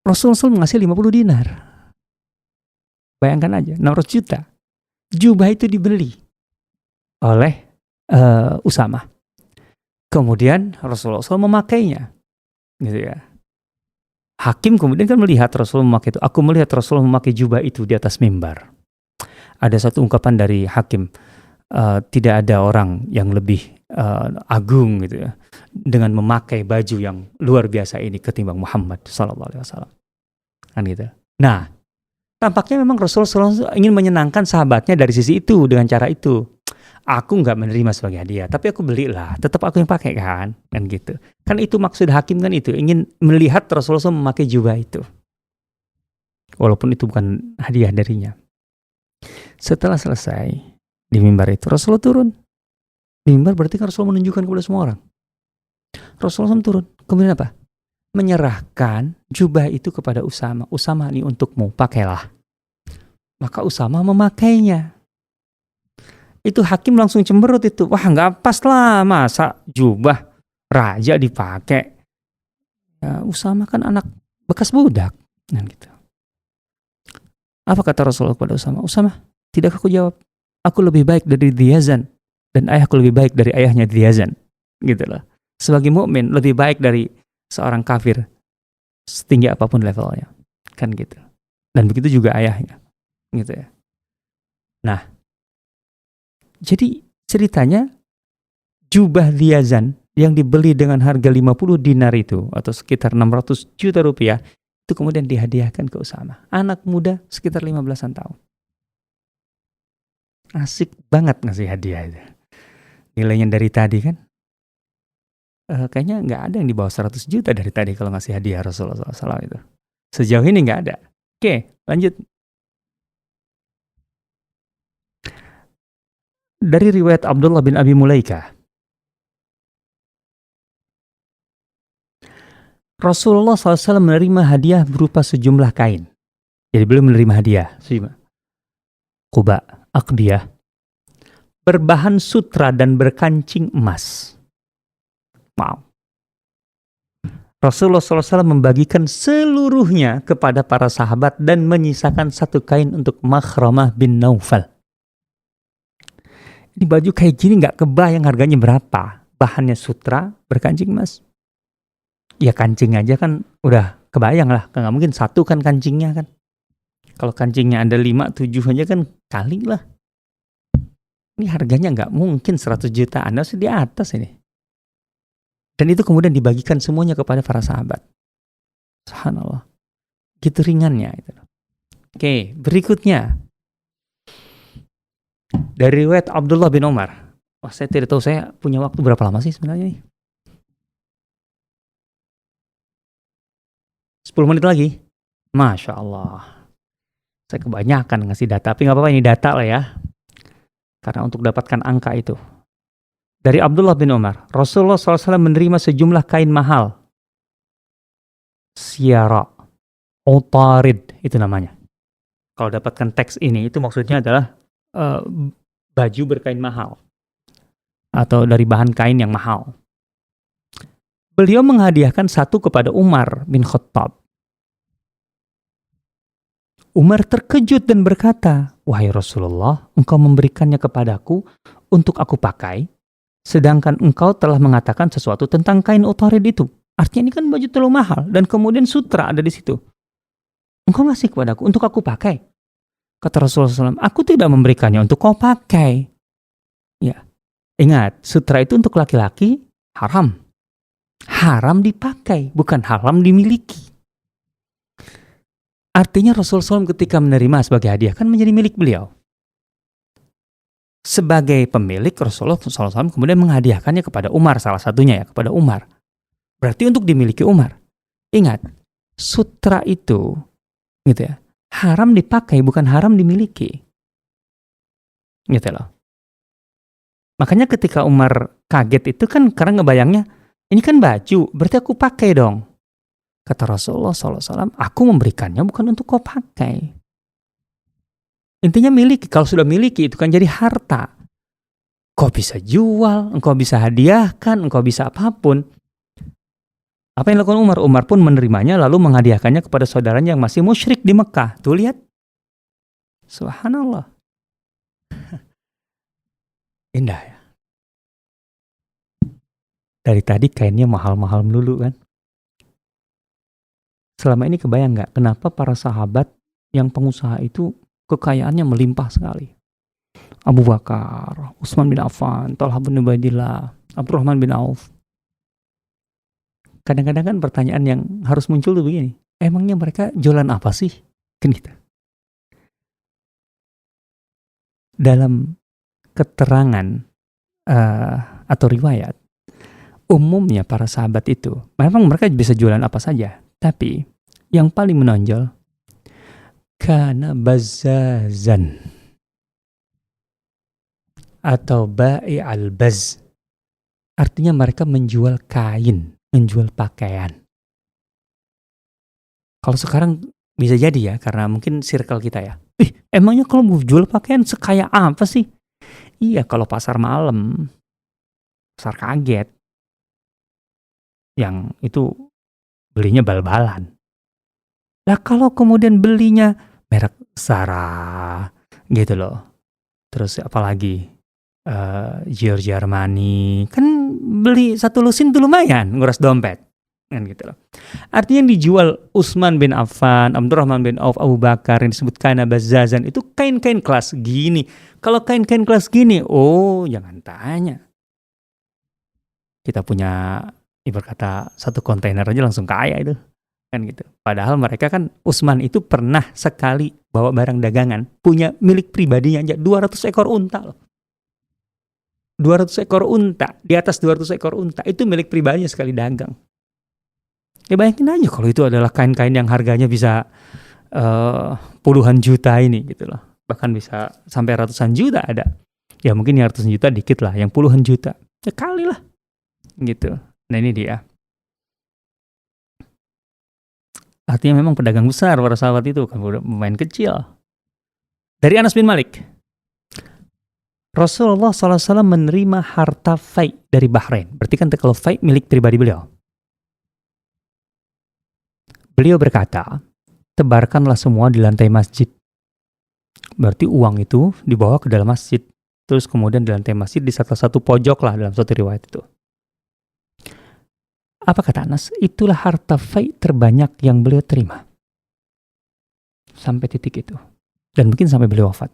[SPEAKER 1] Rasulullah SAW mengasih 50 dinar. Bayangkan aja, 600 juta. Jubah itu dibeli oleh Usamah. Kemudian Rasulullah SAW memakainya. Gitu ya. Hakim kemudian kan melihat Rasulullah memakai itu. Aku melihat Rasulullah memakai jubah itu di atas mimbar. Ada satu ungkapan dari Hakim. Tidak ada orang yang lebih agung gitu ya, dengan memakai baju yang luar biasa ini ketimbang Muhammad SAW. Kan gitu. Nah, tampaknya memang Rasulullah SAW ingin menyenangkan sahabatnya dari sisi itu, dengan cara itu. Aku nggak menerima sebagai hadiah, tapi aku belilah, tetap aku yang pakai kan gitu. Kan itu maksud Hakim kan itu, ingin melihat Rasulullah SAW memakai jubah itu. Walaupun itu bukan hadiah darinya. Setelah selesai di mimbar itu, Rasulullah turun. Di mimbar berarti kan Rasulullah menunjukkan kepada semua orang. Rasulullah SAW turun. Kemudian apa? Menyerahkan jubah itu kepada Usama. Usama, ini untukmu, pakailah. Maka Usama memakainya. Itu hakim langsung cemberut itu. Wah, nggak pas lah, masa jubah raja dipakai. Ya, Usama kan anak bekas budak. Nah, gitu. Apa kata Rasulullah kepada Usama? Usama, tidak aku jawab. Aku lebih baik dari Diyazan dan ayahku lebih baik dari ayahnya Diyazan. Gitu loh. Sebagai mukmin lebih baik dari seorang kafir setinggi apapun levelnya. Kan gitu. Dan begitu juga ayahnya. Gitu ya. Nah, jadi ceritanya jubah Diyazan yang dibeli dengan harga 50 dinar itu atau sekitar 600 juta rupiah itu kemudian dihadiahkan ke Usama. Anak muda sekitar 15-an tahun. Asik banget ngasih hadiah itu. Nilainya dari tadi kan. Kayaknya nggak ada yang di bawah 100 juta dari tadi kalau ngasih hadiah Rasulullah SAW itu. Sejauh ini nggak ada. Oke, lanjut. Dari riwayat Abdullah bin Abi Mulaika. Rasulullah SAW menerima hadiah berupa sejumlah kain. Jadi beliau menerima hadiah. Quba, Aqdiyah. Berbahan sutra dan berkancing emas. Wow. Rasulullah SAW membagikan seluruhnya kepada para sahabat dan menyisakan satu kain untuk Makhramah bin Naufal. Ini baju kayak gini gak kebayang harganya berapa. Bahannya sutra, berkancing emas. Ya kancing aja kan udah kebayang lah. Gak mungkin satu kan kancingnya kan. Kalau kancingnya ada 5, 7 aja kan kali lah. Ini harganya gak mungkin 100 jutaan. Harus di atas ini. Dan itu kemudian dibagikan semuanya kepada para sahabat. Subhanallah. Gitu ringannya. Oke, berikutnya. Dari riwayat Abdullah bin Umar. Wah, saya tidak tahu saya punya waktu berapa lama sih sebenarnya nih. 10 menit lagi. Masya Allah. Saya kebanyakan ngasih data. Tapi gak apa-apa, ini data lah ya. Karena untuk dapatkan angka itu. Dari Abdullah bin Umar, Rasulullah SAW menerima sejumlah kain mahal. Siyara, Utarid, itu namanya. Kalau dapatkan teks ini, itu maksudnya adalah baju berkain mahal. Atau dari bahan kain yang mahal. Beliau menghadiahkan satu kepada Umar bin Khattab. Umar terkejut dan berkata, "Wahai Rasulullah, engkau memberikannya kepadaku untuk aku pakai. Sedangkan engkau telah mengatakan sesuatu tentang kain Utarid itu. Artinya ini kan baju terlalu mahal. Dan kemudian sutra ada di situ. Engkau ngasih kepadaku untuk aku pakai." Kata Rasulullah SAW, "Aku tidak memberikannya untuk kau pakai." Ya, ingat, sutra itu untuk laki-laki haram. Haram dipakai, bukan haram dimiliki. Artinya Rasulullah SAW ketika menerima sebagai hadiah kan menjadi milik beliau. Sebagai pemilik, Rasulullah SAW kemudian menghadiahkannya kepada Umar, salah satunya ya, kepada Umar. Berarti untuk dimiliki Umar. Ingat, sutra itu gitu ya, haram dipakai, bukan haram dimiliki. Gitu loh. Makanya ketika Umar kaget itu kan karena ngebayangnya, ini kan baju, berarti aku pakai dong. Kata Rasulullah SAW, aku memberikannya bukan untuk kau pakai. Intinya miliki. Kalau sudah miliki itu kan jadi harta. Kau bisa jual, engkau bisa hadiahkan, engkau bisa apapun. Apa yang dilakukan Umar? Umar pun menerimanya lalu menghadiahkannya kepada saudaranya yang masih musyrik di Mekah. Tuh lihat. Subhanallah. Indah ya. Dari tadi kainnya mahal-mahal melulu kan. Selama ini kebayang gak kenapa para sahabat yang pengusaha itu kekayaannya melimpah sekali. Abu Bakar, Utsman bin Affan, Thalhah bin Ubaidillah, Abdurrahman bin Auf. Kadang-kadang kan pertanyaan yang harus muncul tuh begini. Emangnya mereka jualan apa sih? Kan gitu. Dalam keterangan atau riwayat, umumnya para sahabat itu, memang mereka bisa jualan apa saja. Tapi yang paling menonjol, kana bazzazan atau ba'i al-baz. Artinya mereka menjual kain, menjual pakaian. Kalau sekarang bisa jadi ya, karena mungkin circle kita ya. Emangnya kalau mau jual pakaian sekaya apa sih? Iya, kalau pasar malam, pasar kaget, yang itu belinya bal-balan. Lah kalau kemudian belinya merek Zara gitu loh. Terus apalagi Giorgio Armani, kan beli satu lusin tuh lumayan nguras dompet kan gitu loh. Artinya yang dijual Utsman bin Affan, Abdurrahman bin Auf, Abu Bakar yang disebut kana bazazan itu kain-kain kelas gini. Kalau kain-kain kelas gini, oh jangan tanya. Kita punya ibarat kata satu kontainer aja langsung kaya itu. Kan gitu. Padahal mereka kan Utsman itu pernah sekali bawa barang dagangan, punya milik pribadinya aja 200 ekor unta loh. 200 ekor unta, di atas 200 ekor unta itu milik pribadinya sekali dagang. Ya bayangin aja kalau itu adalah kain-kain yang harganya bisa puluhan juta ini gitu loh. Bahkan bisa sampai ratusan juta ada. Ya mungkin yang ratusan juta dikit lah, yang puluhan juta. Ya kali lah. Gitu. Nah ini dia. Artinya memang pedagang besar para sahabat itu, kan pemain kecil. Dari Anas bin Malik. Rasulullah SAW menerima harta fai dari Bahrain. Berarti kan kalau fai milik pribadi beliau. Beliau berkata, tebarkanlah semua di lantai masjid. Berarti uang itu dibawa ke dalam masjid. Terus kemudian di lantai masjid di salah satu pojok lah dalam satu riwayat itu. Apa kata Anas? Itulah harta fai terbanyak yang beliau terima. Sampai titik itu. Dan mungkin sampai beliau wafat.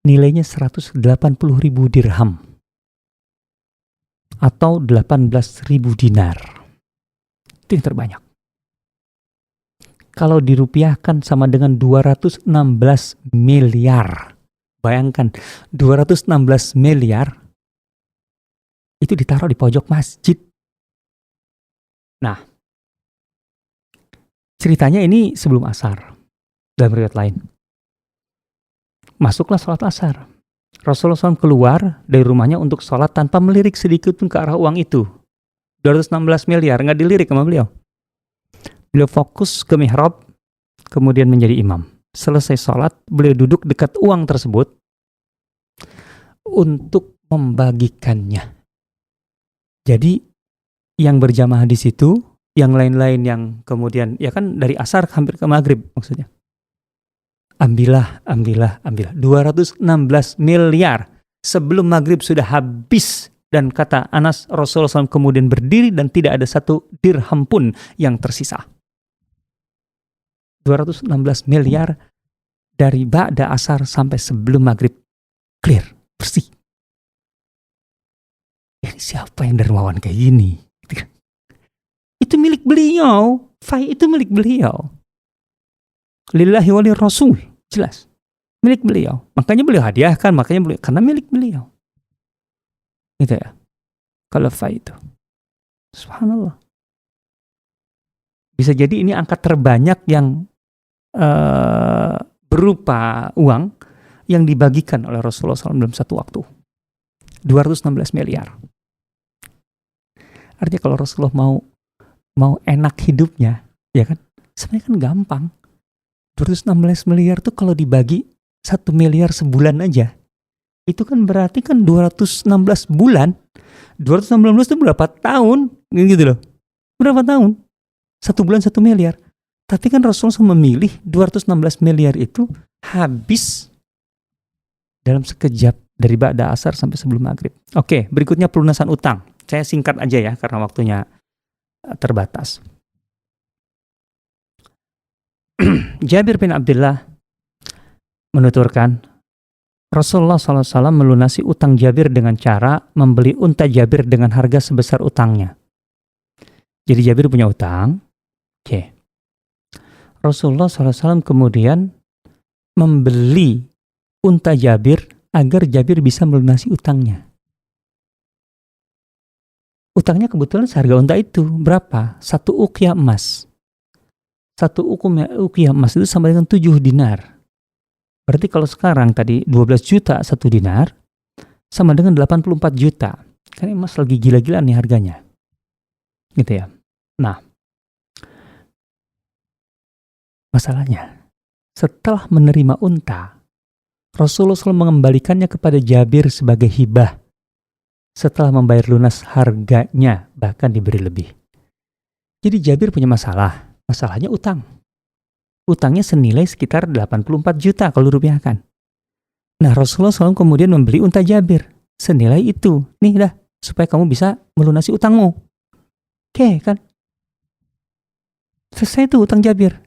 [SPEAKER 1] Nilainya 180.000 dirham. Atau 18.000 dinar. Itu yang terbanyak. Kalau dirupiahkan sama dengan 216 miliar. Bayangkan, 216 miliar itu ditaruh di pojok masjid. Nah, ceritanya ini sebelum asar. Dalam riwayat lain. Masuklah sholat asar. Rasulullah SAW keluar dari rumahnya untuk sholat tanpa melirik sedikit pun ke arah uang itu. 216 miliar, nggak dilirik sama beliau. Beliau fokus ke mihrab, kemudian menjadi imam. Selesai sholat, beliau duduk dekat uang tersebut untuk membagikannya. Jadi, yang berjamaah di situ, yang lain-lain yang kemudian, ya kan dari asar hampir ke maghrib maksudnya. Ambillah. 216 miliar. Sebelum maghrib sudah habis. Dan kata Anas, Rasulullah SAW kemudian berdiri dan tidak ada satu dirham pun yang tersisa. 216 miliar dari ba'da asar sampai sebelum maghrib. Clear, bersih. Ini siapa yang dermawan kayak gini? Itu milik beliau. Fai itu milik beliau. Lillahi wali rasul. Jelas. Milik beliau. Makanya beliau hadiahkan. Karena milik beliau. Gitu ya. Kalau fai itu. Subhanallah. Bisa jadi ini angka terbanyak yang berupa uang yang dibagikan oleh Rasulullah SAW dalam satu waktu. 216 miliar. Artinya kalau Rasulullah mau enak hidupnya, ya kan? Sebenarnya kan gampang. 216 miliar tuh kalau dibagi 1 miliar sebulan aja. Itu kan berarti kan 216 bulan. 216 itu berapa tahun? Gitu loh. Berapa tahun? 1 bulan 1 miliar. Tapi kan Rasulullah memilih 216 miliar itu habis dalam sekejap dari ba'da asar sampai sebelum maghrib. Oke, berikutnya pelunasan utang. Saya singkat aja ya karena waktunya terbatas. Jabir bin Abdullah menuturkan, Rasulullah SAW melunasi utang Jabir dengan cara membeli unta Jabir dengan harga sebesar utangnya. Jadi Jabir punya utang. Oke. Rasulullah SAW kemudian membeli unta Jabir agar Jabir bisa melunasi utangnya. Utangnya kebetulan seharga unta itu berapa? 1 uqyah emas. 1 uqyah emas itu sama dengan 7 dinar. Berarti kalau sekarang tadi 12 juta 1 dinar sama dengan 84 juta. Kan emas lagi gila-gilaan nih harganya, gitu ya. Nah, masalahnya setelah menerima unta, Rasulullah SAW mengembalikannya kepada Jabir sebagai hibah setelah membayar lunas harganya, bahkan diberi lebih. Jadi Jabir punya masalah, masalahnya utang. Utangnya senilai sekitar 84 juta kalau rupiahkan. Nah, Rasulullah SAW kemudian membeli unta Jabir senilai itu. Nih dah, supaya kamu bisa melunasi utangmu. Oke kan? Selesai tuh utang Jabir.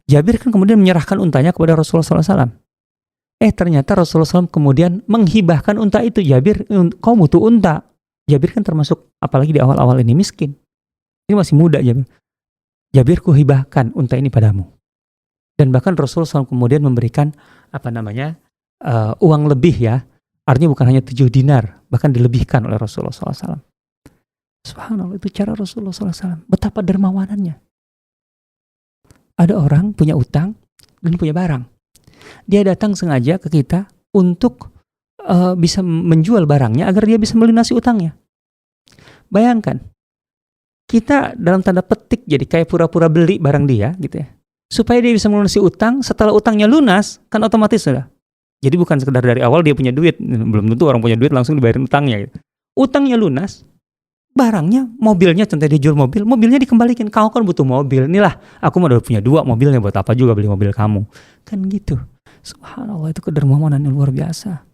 [SPEAKER 1] Jabir kan kemudian menyerahkan untanya kepada Rasulullah SAW. Ternyata Rasulullah SAW kemudian menghibahkan unta itu. Jabir, kau butuh unta. Jabir kan termasuk, apalagi di awal-awal ini, miskin. Ini masih muda Jabir. Jabir, ku hibahkan unta ini padamu. Dan bahkan Rasulullah SAW kemudian memberikan uang lebih ya. Artinya bukan hanya 7 dinar, bahkan dilebihkan oleh Rasulullah SAW. Subhanallah, itu cara Rasulullah SAW. Betapa dermawanannya. Ada orang punya utang dan punya barang. Dia datang sengaja ke kita untuk bisa menjual barangnya agar dia bisa melunasi utangnya. Bayangkan, kita dalam tanda petik jadi kayak pura-pura beli barang dia gitu ya. Supaya dia bisa melunasi utang, setelah utangnya lunas, kan otomatis sudah. Jadi bukan sekedar dari awal dia punya duit, belum tentu orang punya duit langsung dibayarin utangnya gitu. Utangnya lunas, barangnya, mobilnya, contohnya dia jual mobil, mobilnya dikembalikan. Kau kan butuh mobil, inilah aku udah punya 2 mobilnya, buat apa juga beli mobil kamu. Kan gitu. Subhanallah, itu kedermawanan yang luar biasa.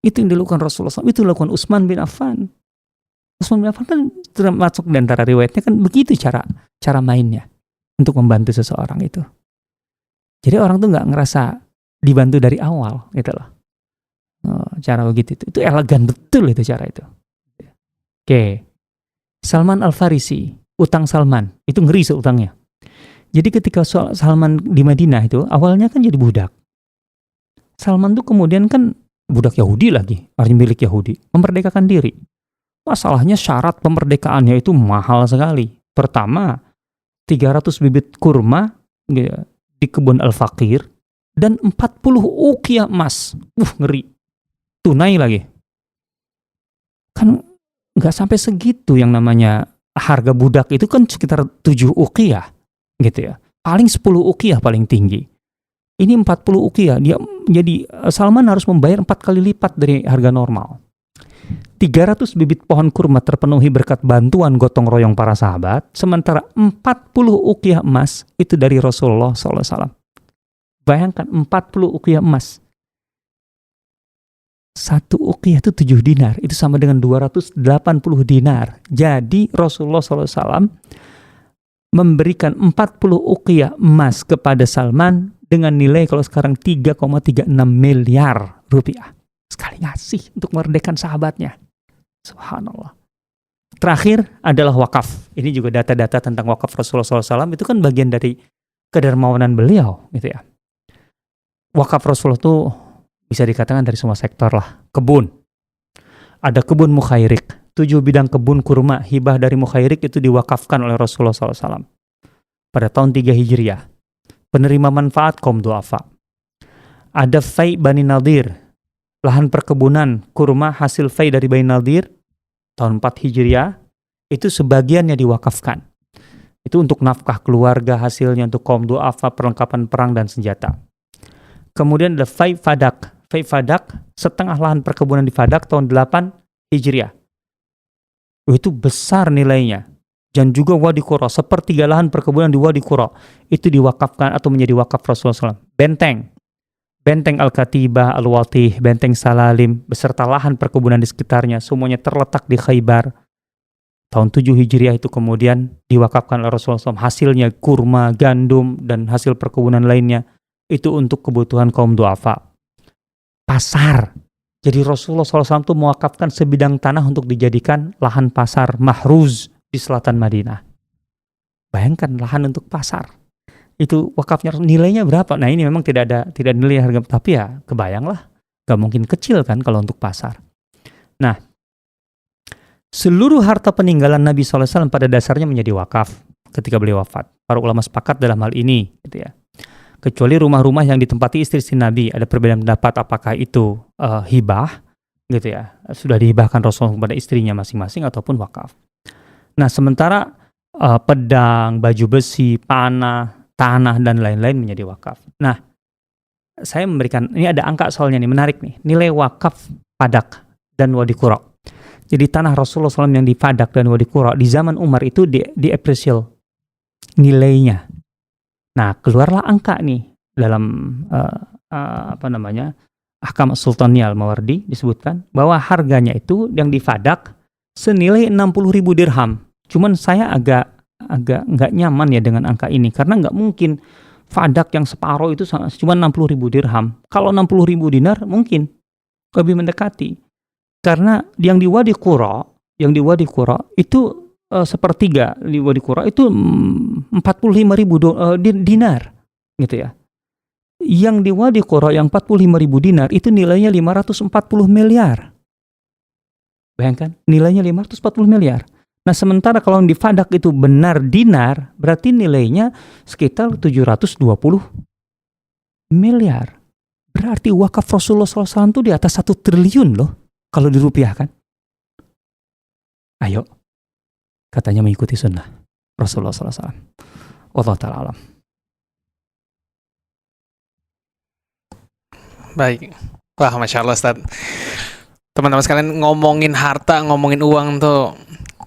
[SPEAKER 1] Itu yang dilakukan Rasulullah SAW, itu dilakukan Utsman bin Affan. Utsman bin Affan kan termasuk di antara riwayatnya kan begitu cara mainnya untuk membantu seseorang itu. Jadi orang tuh nggak ngerasa dibantu dari awal gitu loh. Cara begitu itu elegan betul itu cara itu. Oke. Salman Al-Farisi, utang Salman, itu ngeri utangnya. Jadi ketika Salman di Madinah itu awalnya kan jadi budak. Salman tuh kemudian kan budak Yahudi lagi, artinya milik Yahudi, memerdekakan diri. Masalahnya syarat pemerdekaannya itu mahal sekali. Pertama, 300 bibit kurma di kebun Al-Faqir dan 40 uqiyah emas. Ngeri. Tunai lagi. Kan nggak sampai segitu yang namanya harga budak itu kan sekitar 7 uqiyah gitu ya. Paling 10 uqiyah paling tinggi. Ini 40 uqiyah. Dia jadi Salman harus membayar 4 kali lipat dari harga normal. 300 bibit pohon kurma terpenuhi berkat bantuan gotong royong para sahabat, sementara 40 uqiyah emas itu dari Rasulullah SAW. Bayangkan 40 uqiyah emas. 1 uqiyah itu 7 dinar, itu sama dengan 280 dinar. Jadi Rasulullah SAW memberikan 40 uqiyah emas kepada Salman dengan nilai kalau sekarang 3,36 miliar rupiah. Sekali ngasih untuk memerdekakan sahabatnya. Subhanallah. Terakhir adalah wakaf. Ini juga data-data tentang wakaf Rasulullah SAW itu kan bagian dari kedermawanan beliau gitu ya. Wakaf Rasulullah itu bisa dikatakan dari semua sektor lah. Kebun. Ada kebun Mukhairik. 7 bidang kebun kurma hibah dari Mukhairik itu diwakafkan oleh Rasulullah SAW. Pada tahun 3 Hijriah. Penerima manfaat kaum du'afa. Ada Fai Bani Nadir. Lahan perkebunan kurma hasil Fai dari Bani Nadir. Tahun 4 Hijriah. Itu sebagiannya diwakafkan. Itu untuk nafkah keluarga, hasilnya untuk kaum du'afa, perlengkapan perang dan senjata. Kemudian ada Fai Fadak. Fai Fadak, setengah lahan perkebunan di Fadak tahun 8 Hijriah. Itu besar nilainya. Dan juga Wadi Qura, sepertiga lahan perkebunan di Wadi Qura. Itu diwakafkan atau menjadi wakaf Rasulullah SAW. Benteng Al-Katibah, Al-Watih, Benteng Salalim, beserta lahan perkebunan di sekitarnya, semuanya terletak di Khaybar. Tahun 7 Hijriah itu kemudian diwakafkan oleh Rasulullah SAW. Hasilnya kurma, gandum, dan hasil perkebunan lainnya. Itu untuk kebutuhan kaum du'afa. Pasar. Jadi Rasulullah SAW itu mewakafkan sebidang tanah untuk dijadikan lahan pasar Mahruz di selatan Madinah. Bayangkan lahan untuk pasar. Itu wakafnya nilainya berapa? Nah ini memang tidak nilai harga, tapi ya kebayanglah. Gak mungkin kecil kan kalau untuk pasar. Nah, seluruh harta peninggalan Nabi SAW pada dasarnya menjadi wakaf ketika beliau wafat. Para ulama sepakat dalam hal ini, gitu ya. Kecuali rumah-rumah yang ditempati istri-istri Nabi, ada perbedaan pendapat apakah itu hibah gitu ya. Sudah dihibahkan Rasulullah kepada istrinya masing-masing ataupun wakaf. Nah, sementara pedang, baju besi, panah, tanah dan lain-lain menjadi wakaf. Nah, saya memberikan, ini ada angka soalnya nih, menarik nih. Nilai wakaf Padak dan Wadi Qura. Jadi tanah Rasulullah SAW yang di Padak dan Wadi Qura di zaman Umar itu di-appreciate nilainya. Nah, keluarlah angka nih dalam Ahkam Sultaniyah Al-Mawardi disebutkan bahwa harganya itu yang di Fadak senilai 60.000 dirham. Cuman saya agak nggak nyaman ya dengan angka ini karena nggak mungkin Fadak yang separuh itu cuma 60.000 dirham. Kalau 60.000 dinar mungkin lebih mendekati. Karena yang di Wadi Qura itu sepertiga di Wadi Qura itu 45.000 dinar gitu ya. Yang di Wadi Qura yang 45.000 dinar itu nilainya 540 miliar. Bayangkan, nilainya 540 miliar. Nah, sementara kalau yang di Fadak itu benar dinar, berarti nilainya sekitar 720 miliar. Berarti wakaf Rasulullah SAW itu di atas 1 triliun loh, kalau dirupiahkan. Ayo, katanya mengikuti sunnah Rasulullah SAW. Wallahu ta'ala alam.
[SPEAKER 2] Baik. Wah, Masya Allah Ustaz. Teman-teman sekalian, ngomongin harta, ngomongin uang tuh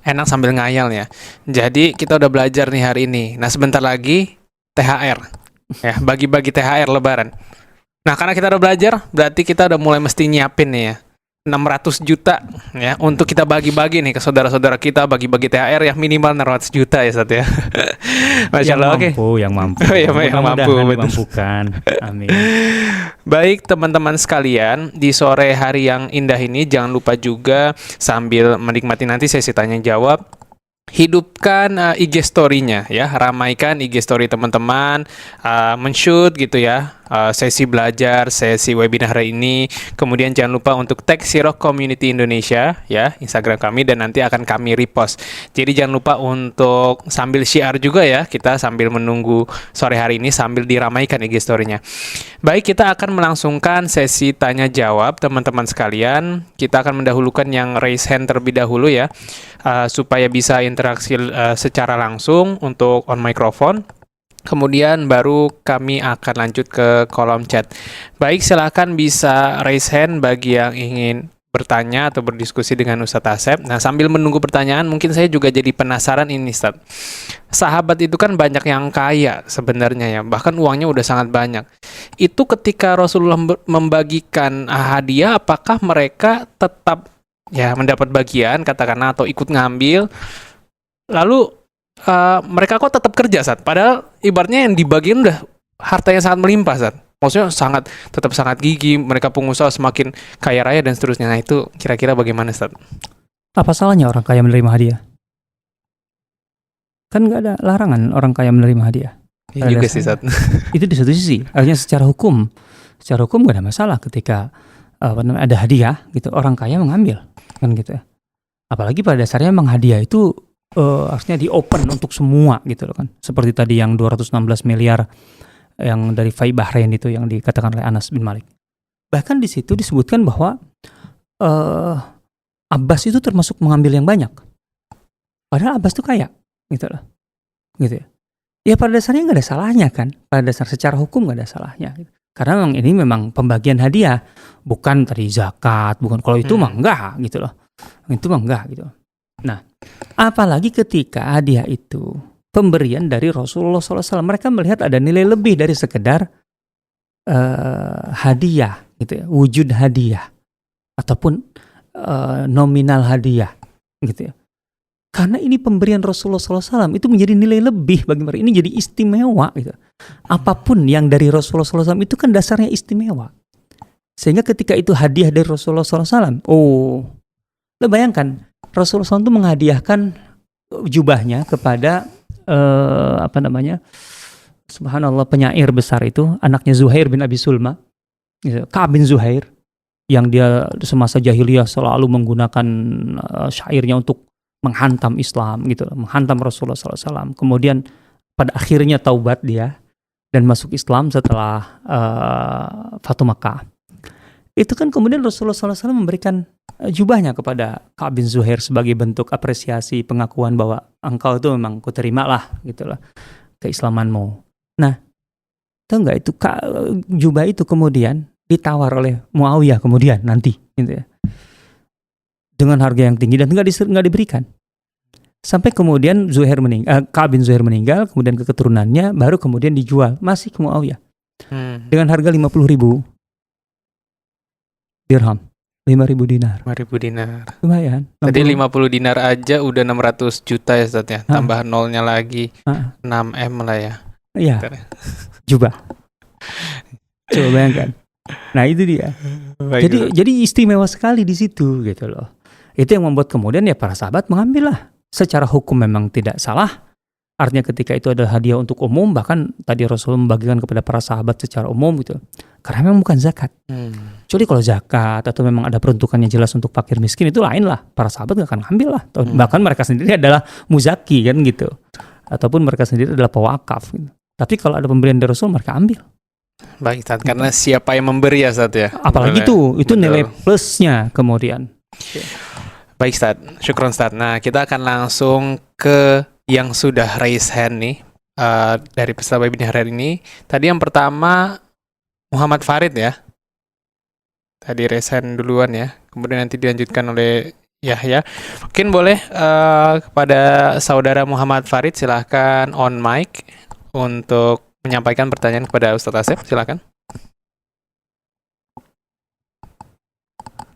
[SPEAKER 2] enak sambil ngayal ya. Jadi kita udah belajar nih hari ini. Nah, sebentar lagi THR. Ya, bagi-bagi THR Lebaran. Nah, karena kita udah belajar, berarti kita udah mulai mesti nyiapin nih ya. 600 juta ya untuk kita bagi-bagi nih ke saudara-saudara kita, bagi-bagi THR yang minimal 600 juta ya Ustaz ya. Masya Allah, oke.
[SPEAKER 1] Yang mampu.
[SPEAKER 2] Yang mampu,
[SPEAKER 1] dimampukan. Amin.
[SPEAKER 2] Baik teman-teman sekalian, di sore hari yang indah ini jangan lupa juga sambil menikmati nanti sesi tanya jawab, hidupkan IG story-nya ya, ramaikan IG story teman-teman, men-shoot gitu ya, sesi belajar, sesi webinar hari ini. Kemudian jangan lupa untuk tag Sirah Community Indonesia ya, Instagram kami, dan nanti akan kami repost. Jadi jangan lupa untuk sambil share juga ya, kita sambil menunggu sore hari ini sambil diramaikan IG story-nya. Baik, kita akan melangsungkan sesi tanya jawab teman-teman sekalian. Kita akan mendahulukan yang raise hand terlebih dahulu ya, supaya bisa interaksi secara langsung untuk on microphone. Kemudian baru kami akan lanjut ke kolom chat. Baik, silakan bisa raise hand bagi yang ingin bertanya atau berdiskusi dengan Ustadz Asep. Nah, sambil menunggu pertanyaan, mungkin saya juga jadi penasaran ini, Ustadz. Sahabat itu kan banyak yang kaya sebenarnya ya, bahkan uangnya udah sangat banyak. Itu ketika Rasulullah membagikan hadiah, apakah mereka tetap ya mendapat bagian katakanlah atau ikut ngambil, lalu mereka kok tetap kerja Sat, padahal ibaratnya yang dibagiin udah hartanya sangat melimpah Sat, maksudnya tetap sangat gigih, mereka pengusaha semakin kaya raya dan seterusnya. Nah, itu kira-kira bagaimana Sat?
[SPEAKER 1] Apa salahnya orang kaya menerima hadiah? Kan nggak ada larangan orang kaya menerima hadiah.
[SPEAKER 2] Ya juga sih Sat.
[SPEAKER 1] Itu di satu sisi, artinya secara hukum nggak ada masalah ketika ada hadiah gitu, orang kaya mengambil kan gitu ya. Apalagi pada dasarnya memang hadiah itu harusnya di open untuk semua gitu loh kan. Seperti tadi yang 216 miliar yang dari FAI Bahrain itu yang dikatakan oleh Anas bin Malik. Bahkan di situ disebutkan bahwa Abbas itu termasuk mengambil yang banyak. Padahal Abbas itu kaya gitu loh. Gitu ya. Ya pada dasarnya nggak ada salahnya kan. Pada dasar secara hukum nggak ada salahnya. Karena memang ini memang pembagian hadiah, bukan tadi zakat, bukan, kalau itu mah enggak gitu loh. Itu mah enggak gitu. Nah, apalagi ketika hadiah itu pemberian dari Rasulullah SAW, mereka melihat ada nilai lebih dari sekedar hadiah gitu ya, wujud hadiah ataupun nominal hadiah gitu ya. Karena ini pemberian Rasulullah SAW itu menjadi nilai lebih bagi mereka, ini jadi istimewa gitu. Apapun yang dari Rasulullah SAW itu kan dasarnya istimewa. Sehingga ketika itu hadiah dari Rasulullah SAW, lo bayangkan Rasulullah SAW itu menghadiahkan jubahnya kepada subhanallah, penyair besar itu, anaknya Zuhair bin Abi Sulma, Ka'ab bin Zuhair, yang dia semasa jahiliyah selalu menggunakan syairnya untuk menghantam Islam gitu, menghantam Rasulullah SAW. Kemudian pada akhirnya taubat dia dan masuk Islam setelah Fatu Makkah. Itu kan kemudian Rasulullah SAW memberikan jubahnya kepada Ka'ab bin Zuhair sebagai bentuk apresiasi, pengakuan bahwa engkau itu memang kuterima lah gitu loh keislamanmu. Nah, tahu nggak itu jubah itu kemudian ditawar oleh Muawiyah kemudian nanti gitu ya, dengan harga yang tinggi dan nggak diberikan. Sampai kemudian Ka'ab bin Zuhair meninggal, kemudian ke keturunannya, baru kemudian dijual masih ke Muawiyah dengan harga 50.000 dirham, 5.000 dinar.
[SPEAKER 2] 5.000 dinar.
[SPEAKER 1] Lumayan.
[SPEAKER 2] Tadi 50 dinar aja udah 600 juta ya Ustaz ya. Tambah nolnya lagi 6M lah ya.
[SPEAKER 1] Iya. Jubah. Coba bayangkan. Nah, itu dia. Jadi istimewa sekali di situ gitu loh. Itu yang membuat kemudian ya para sahabat mengambil lah. Secara hukum memang tidak salah. Artinya ketika itu adalah hadiah untuk umum, bahkan tadi Rasul membagikan kepada para sahabat secara umum gitu. Karena memang bukan zakat. Kecuali kalau zakat atau memang ada peruntukannya jelas untuk fakir miskin, itu lain lah. Para sahabat gak akan ambil lah. Bahkan mereka sendiri adalah muzaki kan gitu. Ataupun mereka sendiri adalah pewakaf gitu. Tapi kalau ada pemberian dari Rasul, mereka ambil.
[SPEAKER 2] Baik Ustaz, karena siapa yang memberi ya Ustaz ya.
[SPEAKER 1] Apalagi itu nilai plusnya kemudian.
[SPEAKER 2] Baik Ustaz, syukron Ustaz. Nah, kita akan langsung ke yang sudah raise hand nih dari peserta webinar hari ini. Tadi yang pertama Muhammad Farid ya. Tadi raise hand duluan ya. Kemudian nanti dilanjutkan oleh Yahya. Mungkin boleh kepada saudara Muhammad Farid silahkan on mic untuk menyampaikan pertanyaan kepada Ustadz Asep. Silahkan.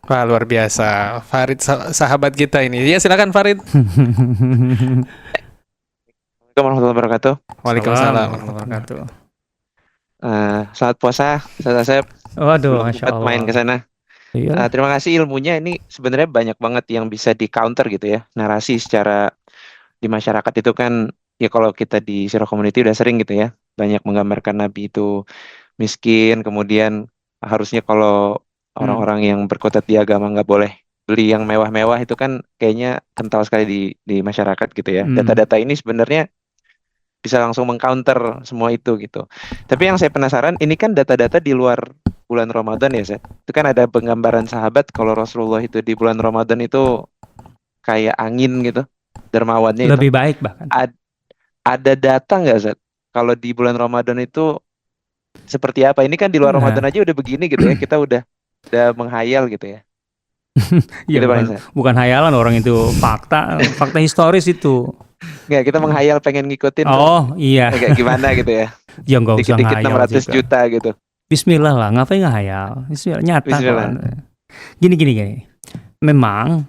[SPEAKER 2] Wah, luar biasa. Farid sahabat kita ini. Ya, silakan Farid.
[SPEAKER 3] Assalamualaikum warahmatullahi wabarakatuh.
[SPEAKER 2] Waalaikumsalam warahmatullahi wabarakatuh.
[SPEAKER 3] Selamat puasa, Ustaz Asep.
[SPEAKER 1] Waduh, Masya Allah.
[SPEAKER 3] Main ke sana.
[SPEAKER 1] Iya.
[SPEAKER 3] Terima kasih ilmunya. Ini sebenarnya banyak banget yang bisa di counter gitu ya. Narasi secara di masyarakat itu kan ya, kalau kita di Sirah Community udah sering gitu ya. Banyak menggambarkan Nabi itu miskin, kemudian harusnya kalau orang-orang yang berkutat di agama nggak boleh beli yang mewah-mewah, itu kan kayaknya kental sekali di masyarakat gitu ya. Data-data ini sebenarnya bisa langsung mengcounter semua itu gitu. Tapi yang saya penasaran, ini kan data-data di luar bulan Ramadan ya, Zed. Itu kan ada penggambaran sahabat kalau Rasulullah itu di bulan Ramadan itu kayak angin gitu, dermawannya
[SPEAKER 1] Lebih
[SPEAKER 3] itu.
[SPEAKER 1] baik bahkan.
[SPEAKER 3] Ada data nggak, Zed? Kalau di bulan Ramadan itu seperti apa? Ini kan di luar Ramadan aja udah begini gitu ya. Kita udah menghayal gitu ya.
[SPEAKER 1] Ya,
[SPEAKER 3] Gitu,
[SPEAKER 1] bukan hayalan orang itu, fakta historis itu.
[SPEAKER 3] Nggak, kita menghayal pengen ngikutin.
[SPEAKER 1] Oh iya.
[SPEAKER 3] Kayak gimana gitu ya.
[SPEAKER 1] Ya nggak usah
[SPEAKER 3] dikit-dikit
[SPEAKER 1] ngayal
[SPEAKER 3] 600
[SPEAKER 1] juga.
[SPEAKER 3] juta gitu.
[SPEAKER 1] Bismillah lah, ngapain ngehayal? Bismillah, nyata.
[SPEAKER 3] Bismillah.
[SPEAKER 1] Gini. Memang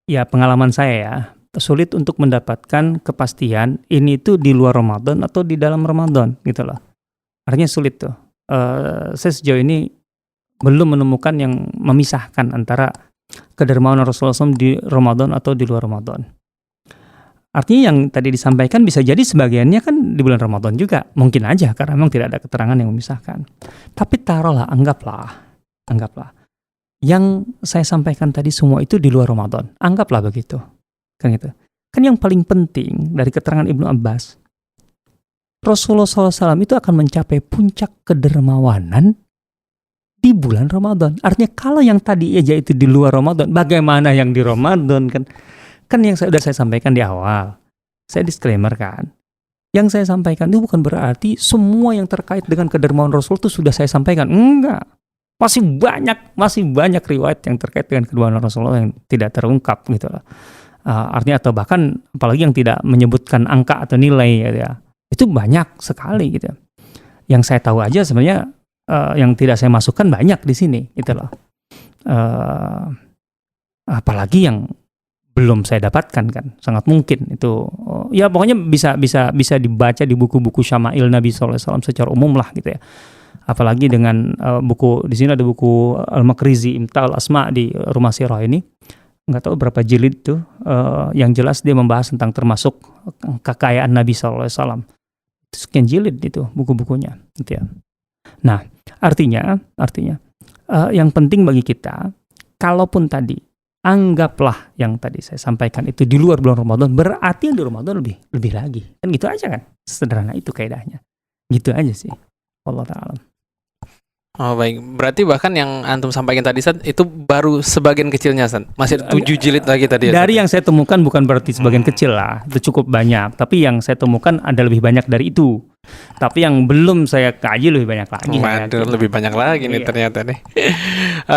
[SPEAKER 1] ya pengalaman saya ya, sulit untuk mendapatkan kepastian ini tuh di luar Ramadan atau di dalam Ramadan gitu loh. Artinya sulit tuh. Saya sejauh ini belum menemukan yang memisahkan antara kedermawanan Rasulullah SAW di Ramadan atau di luar Ramadan. Artinya yang tadi disampaikan bisa jadi sebagiannya kan di bulan Ramadan juga. Mungkin aja karena memang tidak ada keterangan yang memisahkan. Tapi taruhlah, anggaplah. Yang saya sampaikan tadi semua itu di luar Ramadan. Anggaplah begitu. Kan gitu. Kan yang paling penting dari keterangan Ibnu Abbas, Rasulullah SAW itu akan mencapai puncak kedermawanan di bulan Ramadan. Artinya kalau yang tadi aja itu di luar Ramadan, bagaimana yang di Ramadan kan? Kan yang sudah saya sampaikan di awal, saya disclaimer kan. Yang saya sampaikan itu bukan berarti semua yang terkait dengan kedermawanan Rasul itu sudah saya sampaikan. Enggak. Masih banyak riwayat yang terkait dengan kedermawanan Rasulullah yang tidak terungkap gitu loh. Artinya atau bahkan apalagi yang tidak menyebutkan angka atau nilai gitu ya. Itu banyak sekali gitu. Yang saya tahu aja sebenarnya yang tidak saya masukkan banyak di sini gitu loh. Apalagi yang belum saya dapatkan kan, sangat mungkin itu ya pokoknya bisa dibaca di buku-buku Syama'il Nabi SAW secara umum lah gitu ya. Apalagi dengan buku di sini ada buku Al-Makrizi Imta'ul Asma di Rumah Sirah ini, nggak tahu berapa jilid tuh, yang jelas dia membahas tentang termasuk kekayaan Nabi SAW. Sekian jilid itu buku-bukunya gitu ya. Nah, artinya yang penting bagi kita, kalaupun tadi anggaplah yang tadi saya sampaikan itu di luar bulan Ramadan, berarti yang di Ramadan lebih lagi. Kan gitu aja kan. Sederhana itu kaidahnya. Gitu aja sih. Wallahu ta'ala.
[SPEAKER 2] Oh baik, berarti bahkan yang antum sampaikan tadi Ustaz, itu baru sebagian kecilnya Ustaz. Masih ada 7 jilid lagi tadi ya,
[SPEAKER 1] Dari
[SPEAKER 2] Ustaz?
[SPEAKER 1] yang saya temukan bukan berarti sebagian kecil lah, itu cukup banyak. Tapi yang saya temukan ada lebih banyak dari itu. Tapi yang belum saya kaji lebih banyak lagi. saya
[SPEAKER 2] Waduh,
[SPEAKER 1] yakin.
[SPEAKER 2] lebih banyak lagi nih
[SPEAKER 1] Iya.
[SPEAKER 2] ternyata nih.